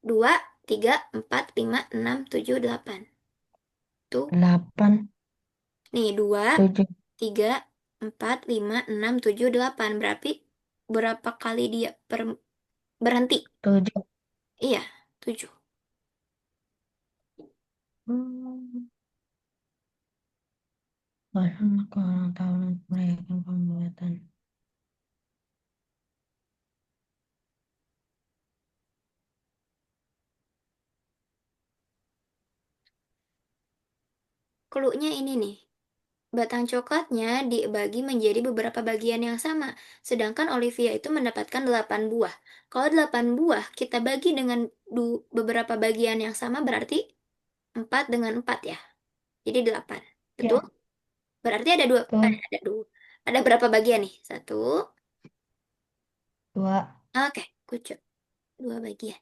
2, 3, 4, 5, 6, 7, 8. Tuh, 8, nih 2, 7, 3, 4, 5, 6, 7, 8. Berarti berapa kali dia berhenti? 7. Iya, 7. Hmm. Bahkan ke ulang tahun untuk merayakan pembuatan. Cluenya ini nih. Batang coklatnya dibagi menjadi beberapa bagian yang sama, sedangkan Olivia itu mendapatkan 8 buah. Kalau 8 buah kita bagi dengan beberapa bagian yang sama berarti 4 dengan 4 ya. Jadi 8. Betul? Ya, Berarti ada dua, betul. ada dua. Ada berapa bagian nih? Satu. 2. Oke, kucuk. 2 bagian.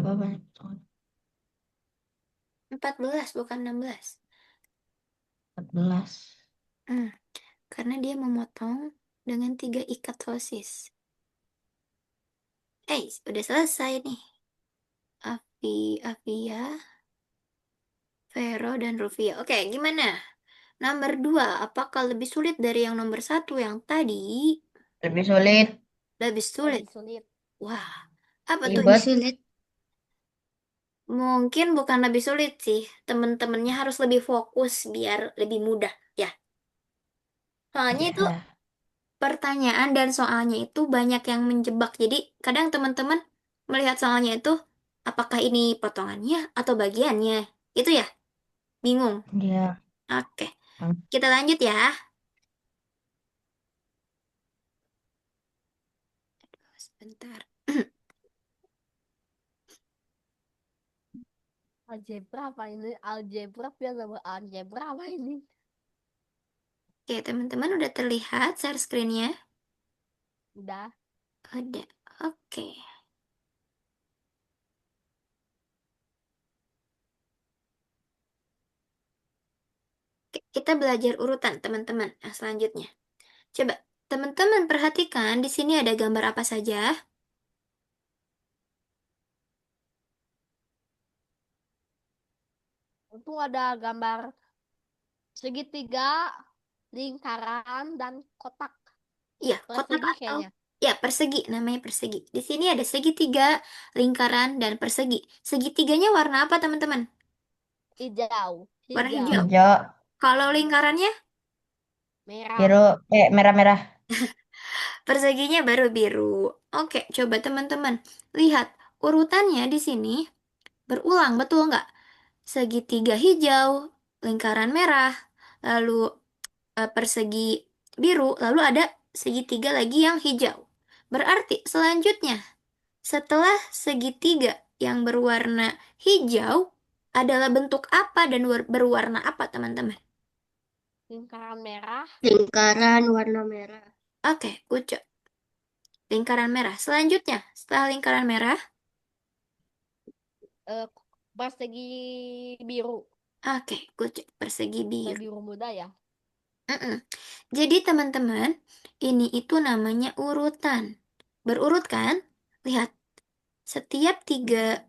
Berapa banyak potongan? 14, bukan 16. 14. Hmm, karena dia memotong dengan 3 ikat sosis. Udah selesai nih. Afia, Vero, dan Rufia. Oke, gimana? Nomor 2, apakah lebih sulit dari yang nomor 1 yang tadi? Lebih sulit. Lebih sulit. Lebih sulit. Wah, apa tuh? Lebih Ribet. sulit. Mungkin bukan lebih sulit sih. Temen-temennya harus lebih fokus biar lebih mudah ya. Soalnya itu Ya. pertanyaan dan soalnya itu banyak yang menjebak. Jadi kadang teman-teman melihat soalnya itu apakah ini potongannya atau bagiannya. Itu ya, bingung. Ya. Oke, kita lanjut ya. Sebentar. Algebra apa ini? Algebra biasa algebra apa ini? Oke, teman-teman udah terlihat share screen-nya? Udah. Udah. Oke. Oke, kita belajar urutan, teman-teman. Nah, selanjutnya. Coba, teman-teman perhatikan di sini ada gambar apa saja? Untung ada gambar segitiga, lingkaran, dan kotak. Iya, kotak Persegi atau kayaknya. ya persegi, namanya persegi. Di sini ada segitiga, lingkaran, dan persegi. Segitiganya warna apa, teman-teman? Hijau. Warna Hijau. hijau. Hijau, Kalau lingkarannya, Merah. biru, merah-merah. perseginya baru biru. Oke, coba teman-teman lihat urutannya di sini berulang, betul nggak? Segitiga hijau, lingkaran merah, lalu persegi biru, lalu ada segitiga lagi yang hijau. Berarti selanjutnya, setelah segitiga yang berwarna hijau adalah bentuk apa dan berwarna apa, teman-teman? Lingkaran merah. Lingkaran warna merah. Oke, good job. Lingkaran merah. Selanjutnya, setelah lingkaran merah, eh, Persegi biru. oke, good job. Persegi biru. Biru muda ya. Mm-mm. Jadi, teman-teman, ini itu namanya urutan. Berurut kan? Lihat, setiap tiga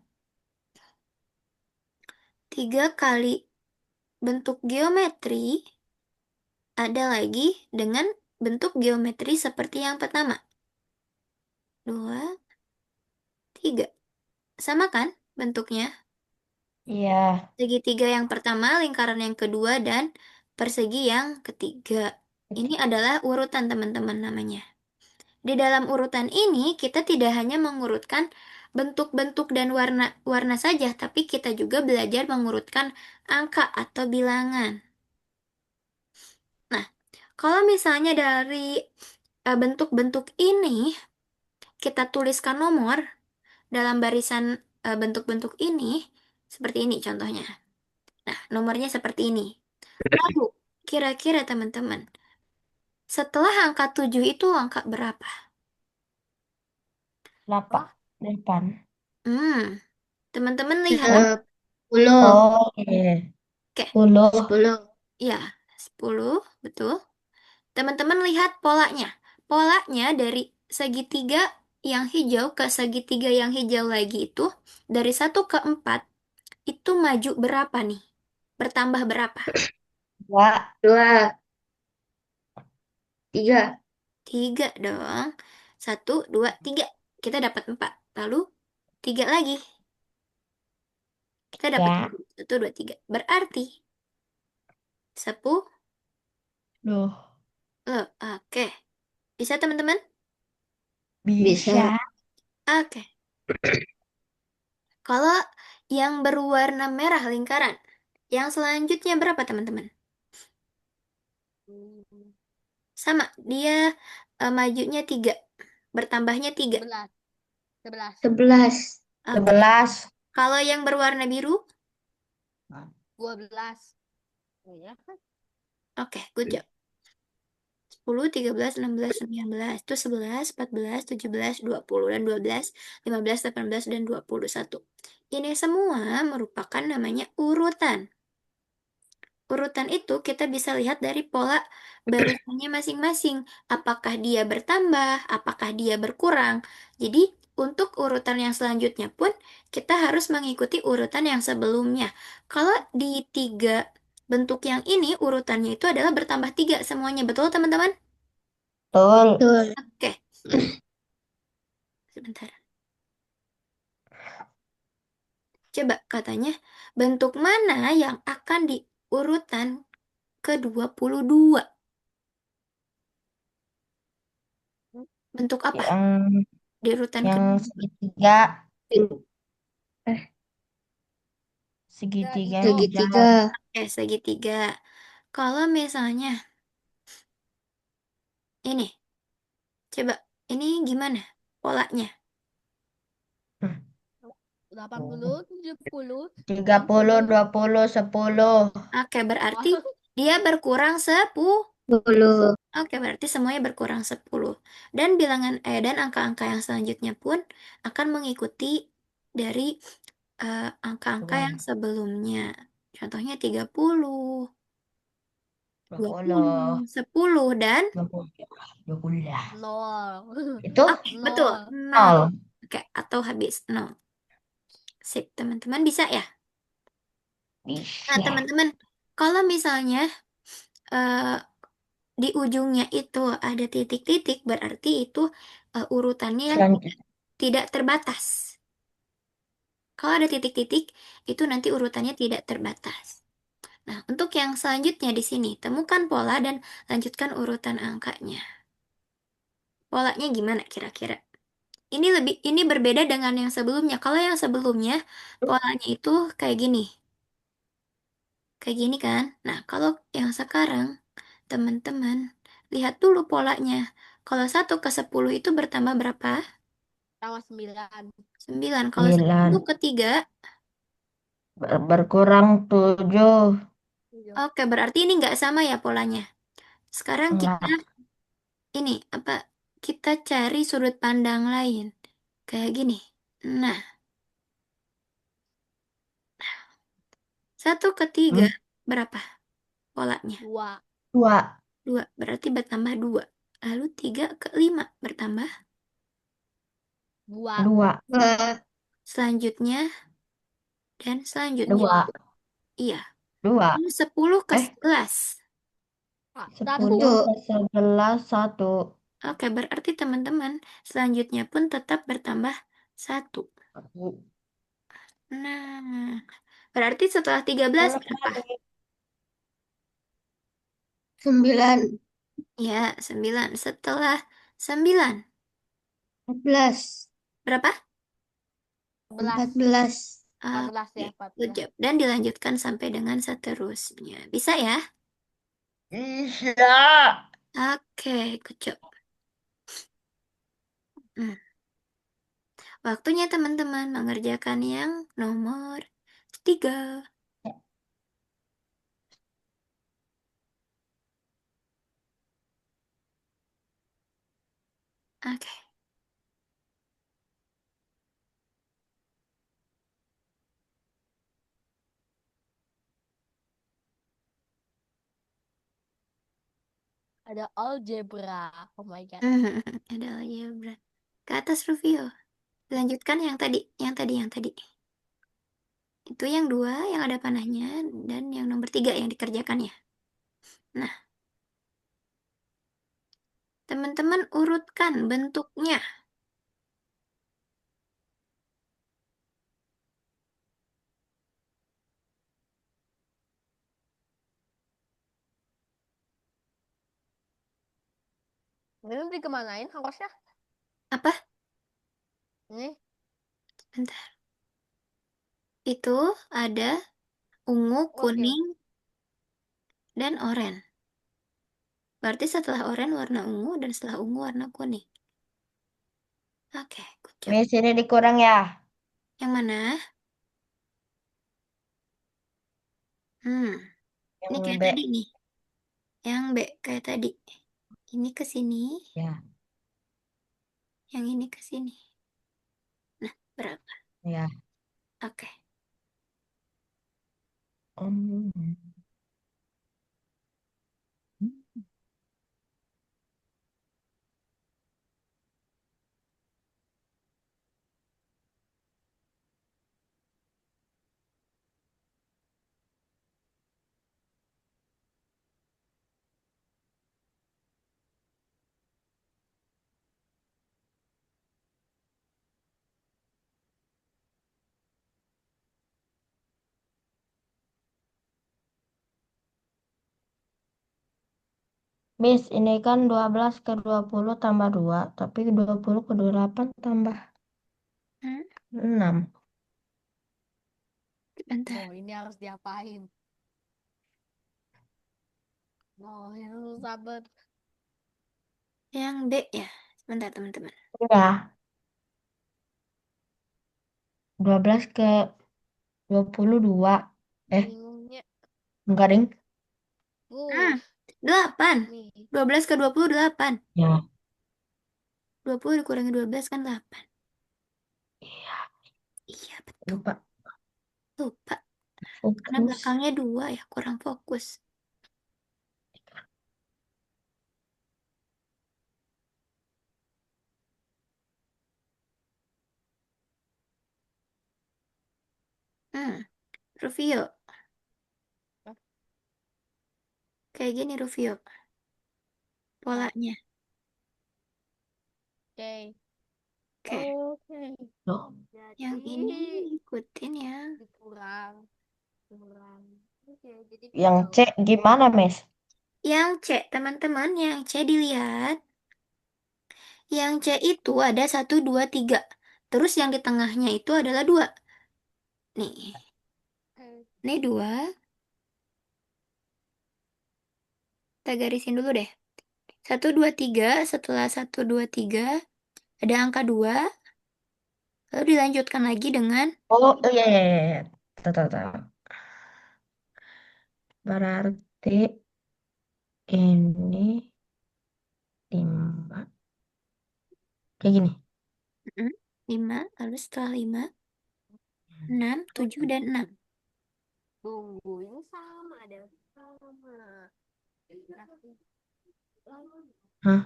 kali bentuk geometri ada lagi dengan bentuk geometri seperti yang pertama. Dua, tiga. Sama kan bentuknya? Iya. Segitiga yang pertama, lingkaran yang kedua, dan persegi yang ketiga. Ini adalah urutan teman-teman namanya. Di dalam urutan ini, kita tidak hanya mengurutkan bentuk-bentuk dan warna-warna saja, tapi kita juga belajar mengurutkan angka atau bilangan. Nah, kalau misalnya dari bentuk-bentuk ini, kita tuliskan nomor dalam barisan bentuk-bentuk ini, seperti ini contohnya. Nah, nomornya seperti ini. Lalu, kira-kira teman-teman, setelah angka 7 itu angka berapa? 8. 8. Hmm, teman-teman lihat. 10. Oh, iya. Oke, 10. 10. ya, 10, betul. Teman-teman lihat polanya. Polanya dari segitiga yang hijau ke segitiga yang hijau lagi itu, dari 1 ke 4, itu maju berapa nih? Bertambah berapa? 2. 2. 3. 3 dong. 1, 2, 3. Kita dapat 4. Lalu 3 lagi. Kita dapat 3. 1, 2, 3. Berarti 10. Duh. Oke. Bisa teman-teman? Bisa. Bisa. Oke. Kalau yang berwarna merah lingkaran, yang selanjutnya berapa teman-teman? Hmm, Sama, dia majunya 3. Bertambahnya 3. 11. 11. 11. Oke. 11. Kalau yang berwarna biru, 12. Oh ya kan? oke, good job. 10, 13, 16, 19. Itu 11, 14, 17, 20, dan 12, 15, 18, dan 21. Ini semua merupakan namanya urutan. Urutan itu kita bisa lihat dari pola barusannya masing-masing. Apakah dia bertambah, apakah dia berkurang. Jadi, untuk urutan yang selanjutnya pun, kita harus mengikuti urutan yang sebelumnya. Kalau di tiga bentuk yang ini, urutannya itu adalah bertambah tiga semuanya. Betul, teman-teman? Betul. Betul. Oke, sebentar. Coba katanya, bentuk mana yang akan di urutan ke-22? Bentuk apa Yang di urutan yang kedua? segitiga, segitiga hijau. hijau. Segitiga. Segitiga. Kalau misalnya ini, coba ini gimana polanya? 80, 70, 30, 60. 20, 10. Oke, berarti Wah, dia berkurang 10. 10. Oke, berarti semuanya berkurang 10. Dan dan angka-angka yang selanjutnya pun akan mengikuti dari angka-angka yang sebelumnya. Contohnya 30, 20, 20, 10, dan 20. nol. Itu oke, betul, Nol. 0. 0. Oke, atau habis 0. Sip, teman-teman bisa ya? Nah, Bisa. teman-teman, kalau misalnya eh, di ujungnya itu ada titik-titik, berarti itu urutannya yang Selanjutnya. tidak terbatas. Kalau ada titik-titik, itu nanti urutannya tidak terbatas. Nah, untuk yang selanjutnya di sini, temukan pola dan lanjutkan urutan angkanya. Polanya gimana kira-kira? Ini berbeda dengan yang sebelumnya. Kalau yang sebelumnya, polanya itu kayak gini. Kayak gini kan? Nah, kalau yang sekarang, teman-teman, lihat dulu polanya. Kalau 1 ke 10 itu bertambah berapa? Sama 9. 9. Kalau 9. 10 ke 3, Berkurang 7. Iya. oke, berarti ini nggak sama ya polanya. Sekarang kita, Enggak. ini, apa, kita cari sudut pandang lain. Kayak gini. Nah, 1 ke 3, Hmm? berapa polanya? 2. 2. 2, berarti bertambah 2. Lalu 3 ke 5 bertambah. 2. 2. 2. Selanjutnya, dan selanjutnya. 2. Iya. 2. 10 ke Eh, 11. 1. 10 1. ke 11, 1. Oke, berarti teman-teman, selanjutnya pun tetap bertambah 1. Nah, berarti setelah 13 berapa? 9. Ya, 9. Setelah 9, 14. berapa? 11. 14. 14 Oke, ya, good 14. job. Dan dilanjutkan sampai dengan seterusnya. Bisa ya? Bisa. Oke, good job. Hmm. Waktunya teman-teman mengerjakan yang nomor 3. Oke. Ada algebra. Oh my God. Ada algebra. Ke atas, Rufio. Lanjutkan yang tadi, yang tadi. Itu yang 2 yang ada panahnya dan yang nomor 3 yang dikerjakan ya. Nah, teman-teman urutkan bentuknya. Ini dikemanain harusnya? Apa? Ini. Bentar. Itu ada ungu, Oke. kuning, dan oranye. Berarti setelah oranye warna ungu dan setelah ungu warna kuning. Oke, good job. Miss, ini dikurang ya. Yang mana? Hmm, ini Yang kayak B. tadi nih. Yang B kayak tadi. Ini ke sini, Ya, yang ini ke sini. Nah, berapa? ya. Oke. Om. Miss, ini kan 12 ke 20 tambah 2, tapi 20 ke 28 tambah Hmm, 6. bentar. Oh, ini harus diapain? Oh, yang susah banget. Yang B ya. Sebentar, teman-teman. Ya, 12 ke 22. Bingungnya. Enggak, Ding. Hmm, 8. Nih. 12 ke 28. Ya, 20 dikurangi 12 kan 8. iya, Iya, betul. lupa. Lupa. Karena Fokus. belakangnya 2 ya, kurang fokus. Rufio. Kayak gini, Rufio. Polanya. Oke. Oke. Oke. Loh, Yang Jadi ini ikutin ya. dikurang. Kurang. Oke, jadi yang C betul. gimana, Miss? Yang C, teman-teman. Yang C dilihat. Yang C itu ada 1, 2, 3. Terus yang di tengahnya itu adalah 2. Nih. Eh, Ini 2. Kita garisin dulu deh. 1, 2, 3. Setelah 1, 2, 3 ada angka 2. Lalu dilanjutkan lagi dengan Oh, iya, iya, iya, iya. Tahu, tahu, tahu. Berarti ini 5. Kayak gini. 5. Lalu setelah 5, 6, 7, dan 6. tunggu, ini sama ada sama. Berarti Hah?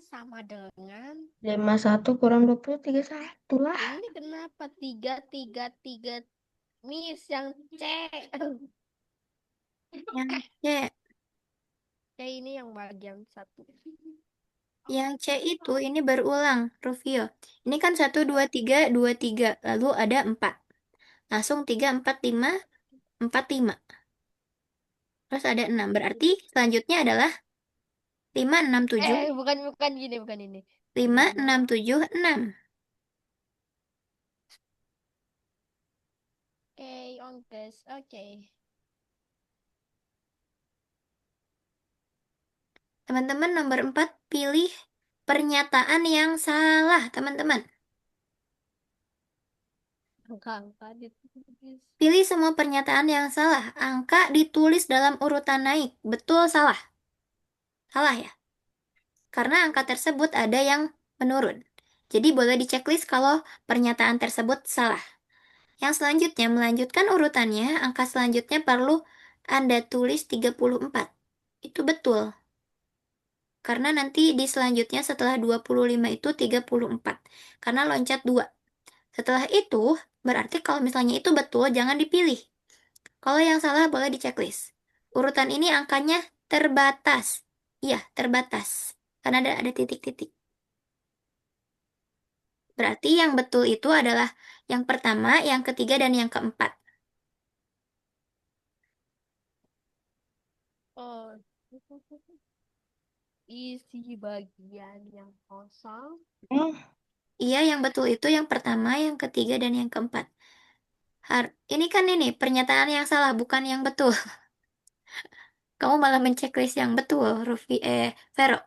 sama dengan 51 kurang 20, 31 lah. ini kenapa tiga tiga tiga Miss yang C. Yang C. C ini yang bagian satu. Yang C itu ini berulang, Rufio. Ini kan 1, 2, 3, 2, 3. Lalu ada 4. Langsung 3, 4, 5, 4, 5. Terus ada 6. Berarti selanjutnya adalah 5, 6, 7. Bukan bukan gini, bukan ini. 5, 6, 7, 6. Oke, on guys. Oke. Teman-teman nomor 4 pilih pernyataan yang salah, teman-teman. Angka-angka ditulis. Pilih semua pernyataan yang salah. Angka ditulis dalam urutan naik. Betul, salah. Salah ya? Karena angka tersebut ada yang menurun. Jadi boleh diceklis kalau pernyataan tersebut salah. Yang selanjutnya, melanjutkan urutannya, angka selanjutnya perlu Anda tulis 34. Itu betul. Karena nanti di selanjutnya setelah 25 itu 34. Karena loncat 2. Setelah itu, berarti kalau misalnya itu betul, jangan dipilih. Kalau yang salah boleh diceklis. Urutan ini angkanya terbatas. Iya, terbatas. Karena ada titik-titik. Berarti yang betul itu adalah yang pertama, yang ketiga, dan yang keempat. Oh, isi bagian yang kosong. Hmm, Iya, yang betul itu yang pertama, yang ketiga, dan yang keempat. Ini kan ini pernyataan yang salah, bukan yang betul. Kamu malah menceklis yang betul, Vero.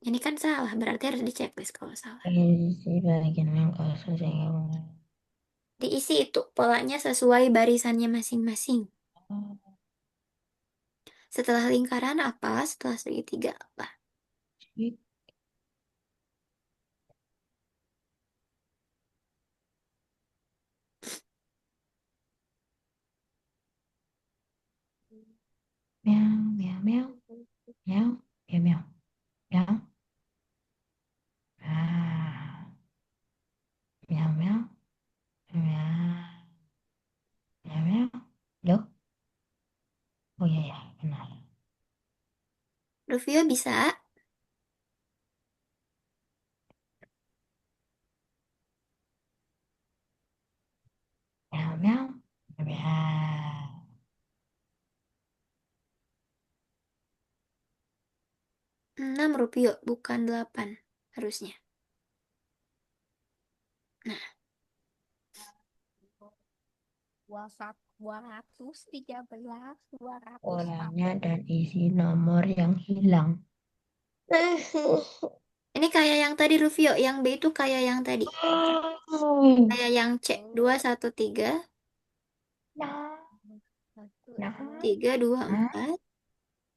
Ini kan salah, berarti harus diceklis kalau salah. isi bagian yang kosong sehingga Diisi itu polanya sesuai barisannya masing-masing. Setelah lingkaran apa? Setelah segitiga apa? Meow, meow, meow, meow, meow, meow, meow. Ah, meow, meow, meow, meow, meow. Loh? Oh iya ya, benar. Rufio bisa? Meow, meow, meow. 6 Rufio, bukan 8 harusnya. Nah, 213, 200 Orangnya dan isi nomor yang hilang. ini kayak yang tadi Rufio, yang B itu kayak yang tadi. Kayak yang C, 213, Nah, satu nah, dua 3, 2, nah. 4.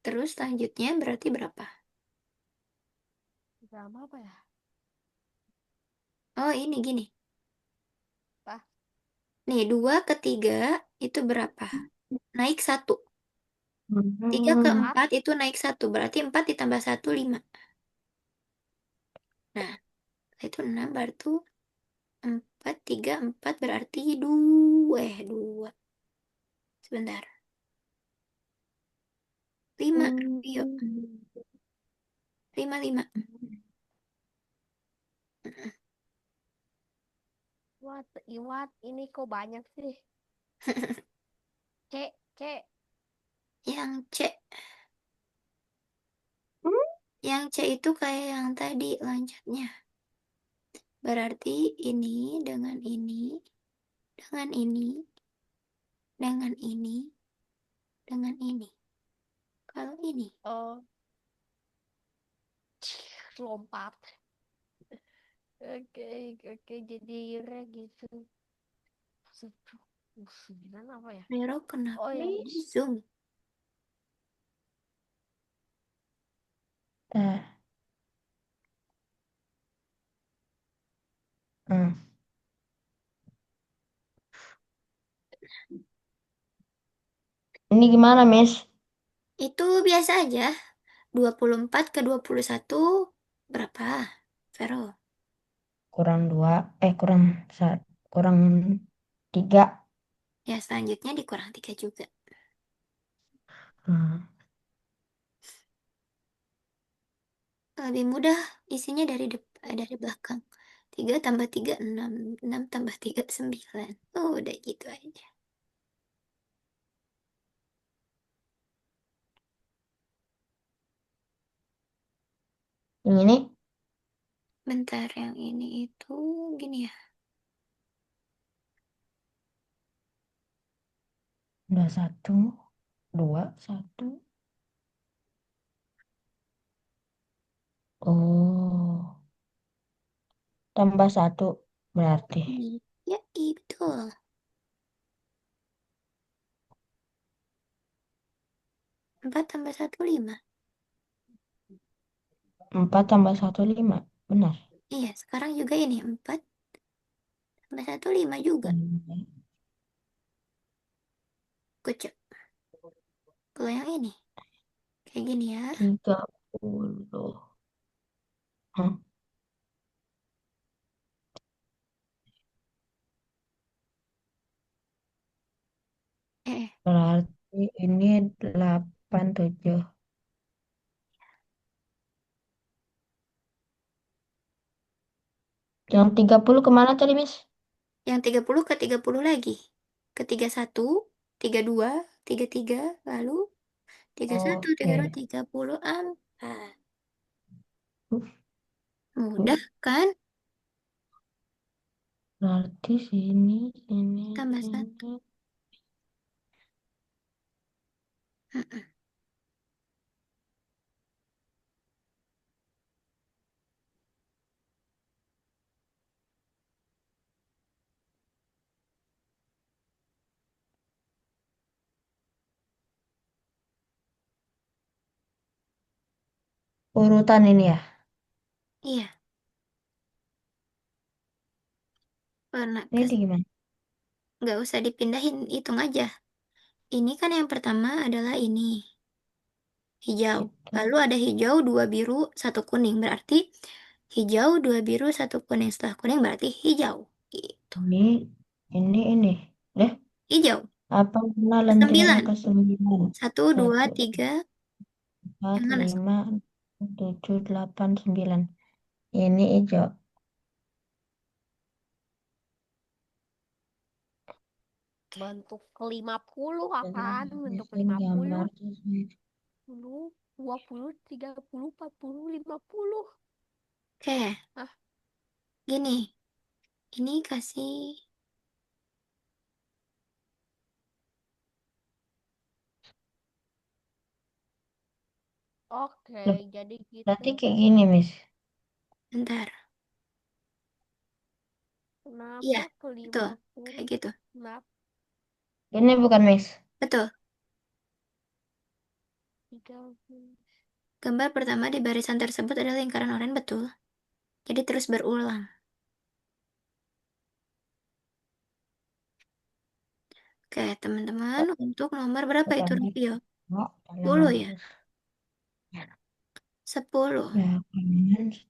Terus selanjutnya berarti berapa? Drama apa ya? Oh, ini gini. Apa? Nih, 2 ke 3 itu berapa? Naik 1. 3 ke Hmm. 4 itu naik 1. Berarti 4 ditambah 1, 5. Nah, itu 6 berarti 4, 3, 4 berarti 2. 2. Sebentar. 5. Yuk, 5, 5. Iwat, ini kok banyak sih? C, C. Yang C. Yang C itu kayak yang tadi loncatnya. Berarti ini dengan ini, dengan ini, dengan ini, dengan ini. Kalau ini, Oh, lompat. Oke, oke, jadi re gitu. 9 apa ya? Rero kenapa Oh ya, di zoom? Nah, hmm. Ini gimana, Miss? Itu biasa aja. 24 ke 21 berapa? Vero. Kurang dua, kurang satu, kurang tiga. Ya, selanjutnya dikurang 3 juga. Hmm. Lebih mudah isinya dari dari belakang. 3 tambah 3, 6. 6 tambah 3, 9. Oh, udah gitu aja. Yang ini Bentar, yang ini itu gini ya. udah satu, dua, satu. Oh, tambah satu berarti Ini. Ya, iya betul. 4 tambah 1, 5. 4 tambah satu lima, benar. Iya, sekarang juga ini 4 tambah 1, 5 juga. Hmm. Kocok. Kalau yang ini, kayak gini ya. 30. Hah? Eh, Berarti ini 8 7. Yang 30 kemana tadi, Miss? yang 30 ke 30 lagi. Ke 31, 32, 33, lalu 31, Oh, ya 32, udah. 34. Uh, uh. Mudah kan? Berarti sini, sini, Tambah 1. sini. urutan ini ya. Iya, warna Ini di gimana? nggak usah dipindahin, hitung aja. Ini kan yang pertama adalah ini, hijau. Itu. Lalu ada hijau, dua biru, satu kuning. Berarti hijau, dua biru, satu kuning. Setelah kuning berarti hijau. Gitu. Ini. Deh, Hijau. apa mana lentera Sembilan. ke sembilan? Satu, dua, Satu, tiga. empat, Yang mana? lima, tujuh, delapan, sembilan. Ini hijau. Bentuk ke-50 Setelah apaan? Bentuk habisin ke-50. gambar sesuai. 10, 20, 30, 40, 50. Oke, Ah, gini. Ini kasih oke, Loh, jadi gitu. berarti kayak gini, Miss. bentar. Iya, Kenapa ke betul. lima Kayak puluh gitu. Kenapa Ini bukan, Miss. Betul. 30? Gambar pertama di barisan tersebut adalah lingkaran oranye, betul. Jadi terus berulang. Oke, teman-teman, untuk nomor berapa itu, Bukan. Rufio? Oh, dalam 10 ya? arus. 10. Ya, kan.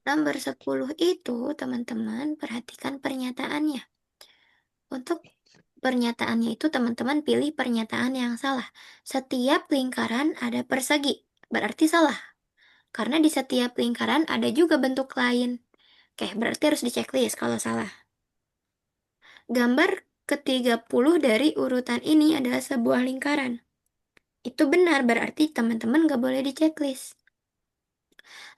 Nomor 10 itu, teman-teman, perhatikan pernyataannya. Untuk pernyataannya itu, teman-teman pilih pernyataan yang salah. Setiap lingkaran ada persegi. Berarti salah. Karena di setiap lingkaran ada juga bentuk lain. Oke, berarti harus diceklis kalau salah. Gambar ke-30 dari urutan ini adalah sebuah lingkaran. Itu benar, berarti teman-teman nggak boleh diceklis.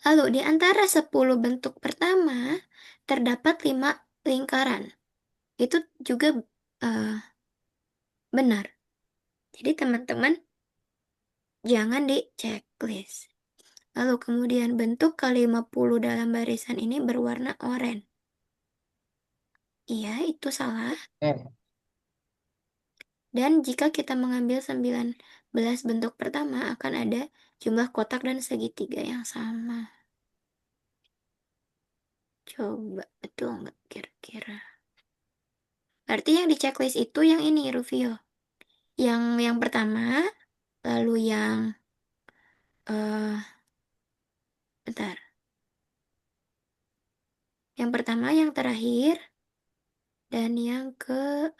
Lalu, di antara 10 bentuk pertama, terdapat 5 lingkaran. Itu juga eh, benar. Jadi, teman-teman jangan diceklis. Lalu, kemudian bentuk ke-50 dalam barisan ini berwarna oranye. Iya, itu salah. Dan jika kita mengambil 19 bentuk pertama, akan ada jumlah kotak dan segitiga yang sama. Coba, betul nggak kira-kira? Berarti yang di checklist itu yang ini, Rufio. Yang pertama, lalu yang, eh bentar. Yang pertama, yang terakhir, dan yang keempat.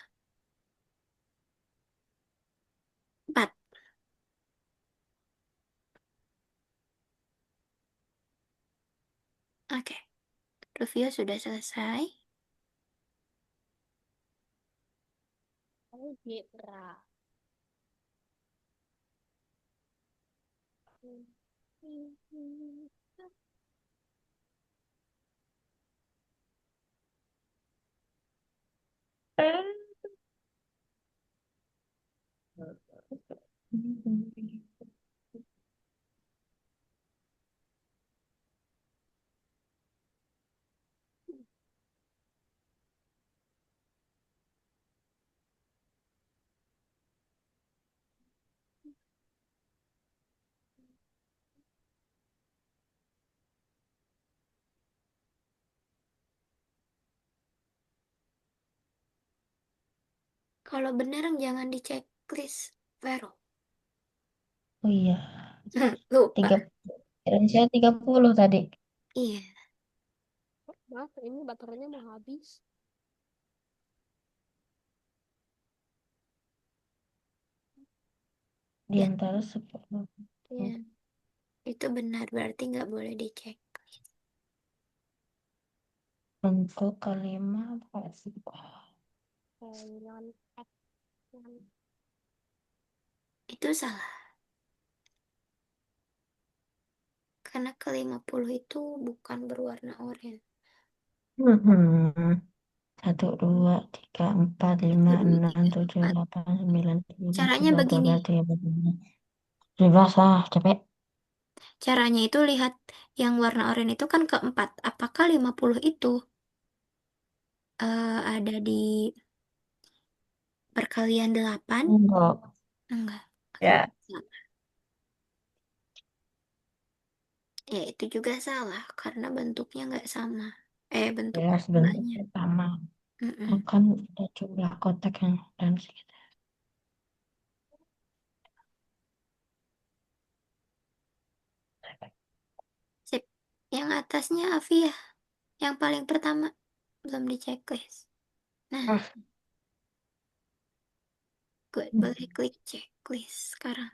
Oke, Rufio sudah selesai. Algebra. Kalau benar jangan di checklist, Vero. Oh iya, Lupa. tiga. Kirain saya 30 tadi. Iya, Maaf, ini baterainya mau habis. Di ya, antara 10. iya. Itu benar, berarti nggak boleh dicek. Bentuk kelima apa sih? Dengan Itu salah. Karena ke-50 itu bukan berwarna oranye. Hmm. Satu, dua, tiga, empat, Satu, lima, dua, enam, tiga, tujuh, empat. delapan, sembilan, sepuluh, Caranya sebelas, dua begini. belas, tiga belas, bebas lah, capek. Caranya itu lihat yang warna oranye itu kan keempat. Apakah 50 itu ada di perkalian 8? Enggak. Enggak. Oke. Ya. Ya, itu juga salah karena bentuknya nggak sama. Bentuk Jelas bentuk polanya. pertama. Mm-mm. Kan ada jumlah kotak yang dan segitu. Sip. Yang atasnya Afia. Yang paling pertama. Belum di checklist. Nah, Ah, gue boleh klik checklist sekarang.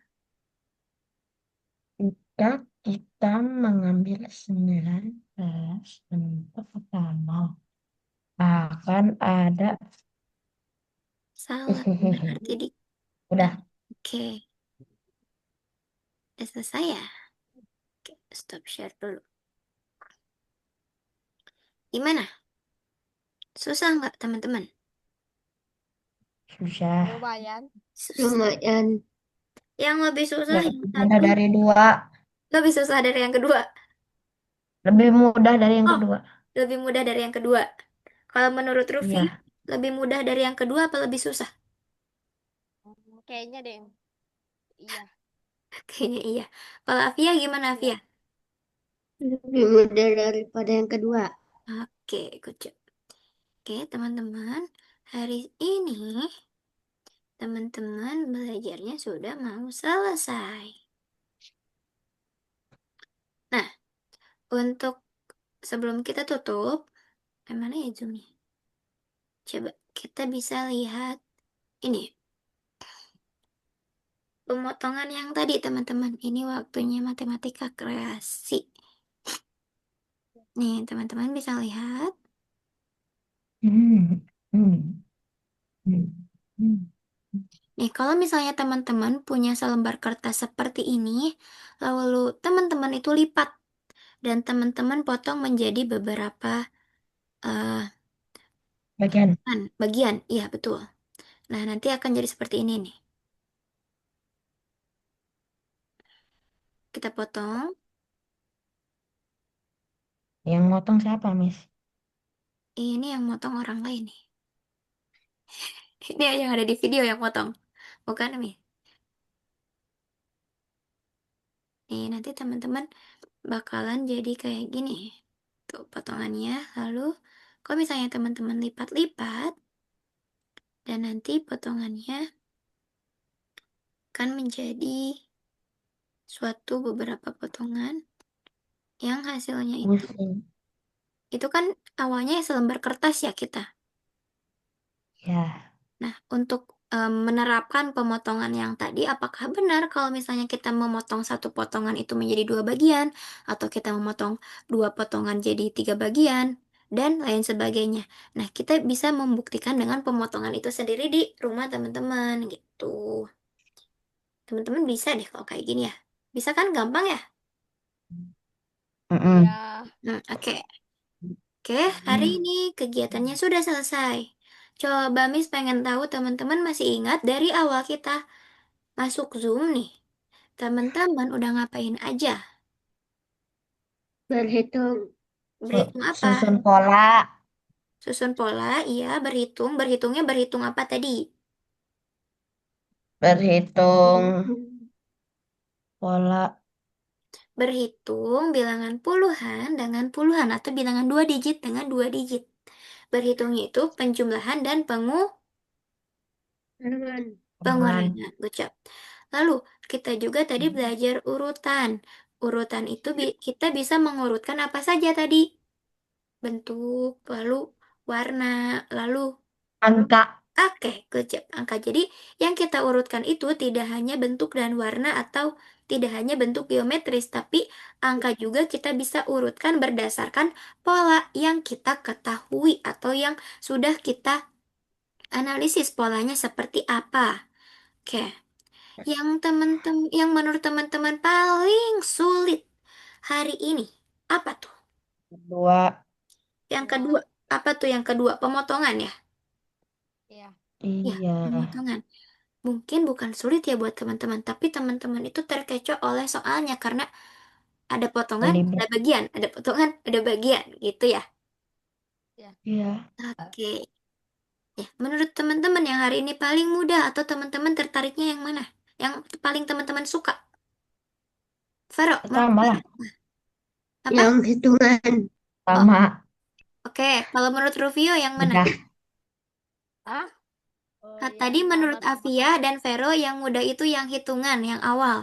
jika kita mengambil 19 bentuk pertama, akan ada Salah. Berarti di... Nah, udah oke. Udah selesai ya? Oke, stop share dulu. Gimana? Susah nggak, teman-teman? susah. Lumayan. Susah. Lumayan. Yang lebih susah Lebih yang mudah satu. dari dua. Lebih susah dari yang kedua. Lebih mudah dari yang Oh, kedua. lebih mudah dari yang kedua. Kalau menurut Rufi, Iya, lebih mudah dari yang kedua apa lebih susah? Kayaknya deh. Iya. Kayaknya iya. Kalau Afia gimana Iya. Afia? Lebih mudah daripada yang kedua. Oke, good job. Oke, teman-teman. Hari ini teman-teman belajarnya sudah mau selesai. Nah, untuk sebelum kita tutup, mana ya Zoom-nya? Coba kita bisa lihat ini pemotongan yang tadi teman-teman. Ini waktunya matematika kreasi. Nih, teman-teman bisa lihat. hmm, hmm, hmm, hmm. Nih, kalau misalnya teman-teman punya selembar kertas seperti ini, lalu teman-teman itu lipat dan teman-teman potong menjadi beberapa eh, Bagian bagian. Iya, betul. Nah, nanti akan jadi seperti ini nih. Kita potong. yang motong siapa, Miss? Ini yang motong orang lain nih. Ini yang ada di video yang potong. Bukan, Mi. Nih, nanti teman-teman bakalan jadi kayak gini. Tuh, potongannya. Lalu, kalau misalnya teman-teman lipat-lipat, dan nanti potongannya akan menjadi suatu beberapa potongan yang hasilnya Pusing. itu kan awalnya selembar kertas ya kita. Ya, Nah, untuk menerapkan pemotongan yang tadi, apakah benar kalau misalnya kita memotong satu potongan itu menjadi dua bagian, atau kita memotong dua potongan jadi tiga bagian, dan lain sebagainya. Nah, kita bisa membuktikan dengan pemotongan itu sendiri di rumah teman-teman gitu. Teman-teman bisa deh kalau kayak gini ya. Bisa kan gampang ya? Iya. mm-mm. Oke. Oke, hari ini kegiatannya sudah selesai. Coba Miss pengen tahu teman-teman masih ingat dari awal kita masuk Zoom nih. Teman-teman udah ngapain aja? Berhitung. Berhitung apa? Susun pola, Susun pola, iya, berhitung. Berhitungnya berhitung apa tadi? berhitung pola, Berhitung bilangan puluhan dengan puluhan atau bilangan dua digit dengan dua digit. Berhitungnya itu penjumlahan dan Tangan. teman, pengurangan. Good job. Lalu, kita juga tadi belajar urutan. Urutan itu kita bisa mengurutkan apa saja tadi? Bentuk, lalu warna, lalu angka, oke, good job. Angka. Jadi, yang kita urutkan itu tidak hanya bentuk dan warna atau tidak hanya bentuk geometris, tapi angka juga kita bisa urutkan berdasarkan pola yang kita ketahui atau yang sudah kita analisis polanya seperti apa. Oke, yang menurut teman-teman paling sulit hari ini apa tuh? dua, Yang kedua, apa tuh yang kedua? Pemotongan ya? Iya. Ya, iya, pemotongan. Mungkin bukan sulit ya buat teman-teman, tapi teman-teman itu terkecoh oleh soalnya karena ada potongan, ada belibet, bagian, ada potongan, ada bagian, gitu ya. Iya. iya, Oke. Ya, menurut teman-teman yang hari ini paling mudah atau teman-teman tertariknya yang mana? Yang paling teman-teman suka? Vero, menurut pertama lah, Vero. Apa? Yang hitungan. Oh, Sama. oke. Kalau menurut Rufio yang mana? Udah. Ah, Tadi yang menurut pertama. Avia dan Vero yang mudah itu yang hitungan, yang awal.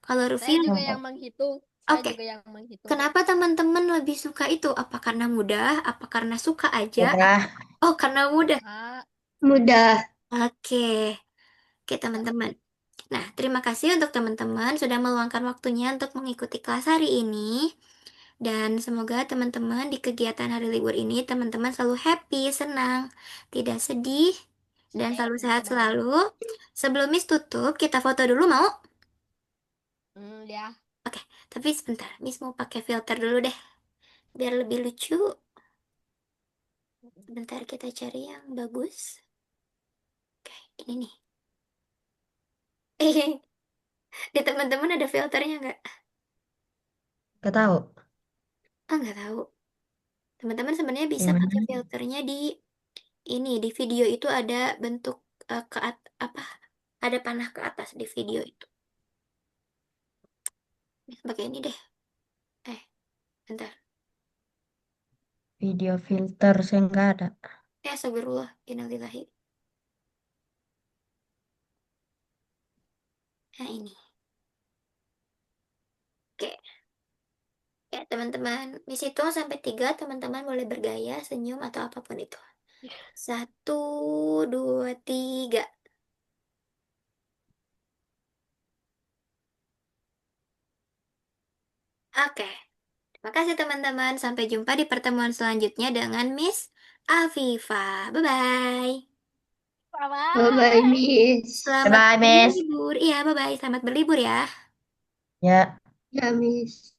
Kalau Saya Rufio, juga Yang yang menghitung. Saya oke. juga yang menghitung. Kenapa teman-teman lebih suka itu? Apa karena mudah? Apa karena suka aja? udah. Oh, karena mudah. Ah, Mudah. Oke. Oke, teman-teman. Nah, terima kasih untuk teman-teman sudah meluangkan waktunya untuk mengikuti kelas hari ini. Dan semoga teman-teman di kegiatan hari libur ini, teman-teman selalu happy, senang, tidak sedih, dan selalu sehat senang. selalu. Sebelum Miss tutup, kita foto dulu mau? Ya. Oke, tapi sebentar. Miss mau pakai filter dulu deh, biar lebih lucu. Sebentar kita cari yang bagus. Oke, ini nih. Di teman-teman ada filternya nggak? Gak tahu. Ah, nggak tahu. Teman-teman sebenarnya bisa Gimana? pakai filternya di ini, di video itu ada bentuk apa? Ada panah ke atas di video itu. Pakai ini deh. Eh, bentar. Video filter saya nggak ada. Astagfirullah. Innalillahi. Nah, ini. Oke. Ya, teman-teman. Miss hitung sampai 3, teman-teman boleh bergaya, senyum, atau apapun itu. 1, 2, 3. Oke. Terima kasih teman-teman. Sampai jumpa di pertemuan selanjutnya dengan Miss Afifah. Bye-bye. Bye-bye, Bye. Miss. Selamat Bye, Miss. berlibur. Iya, bye-bye. Selamat berlibur ya. Ya. Ya, Miss.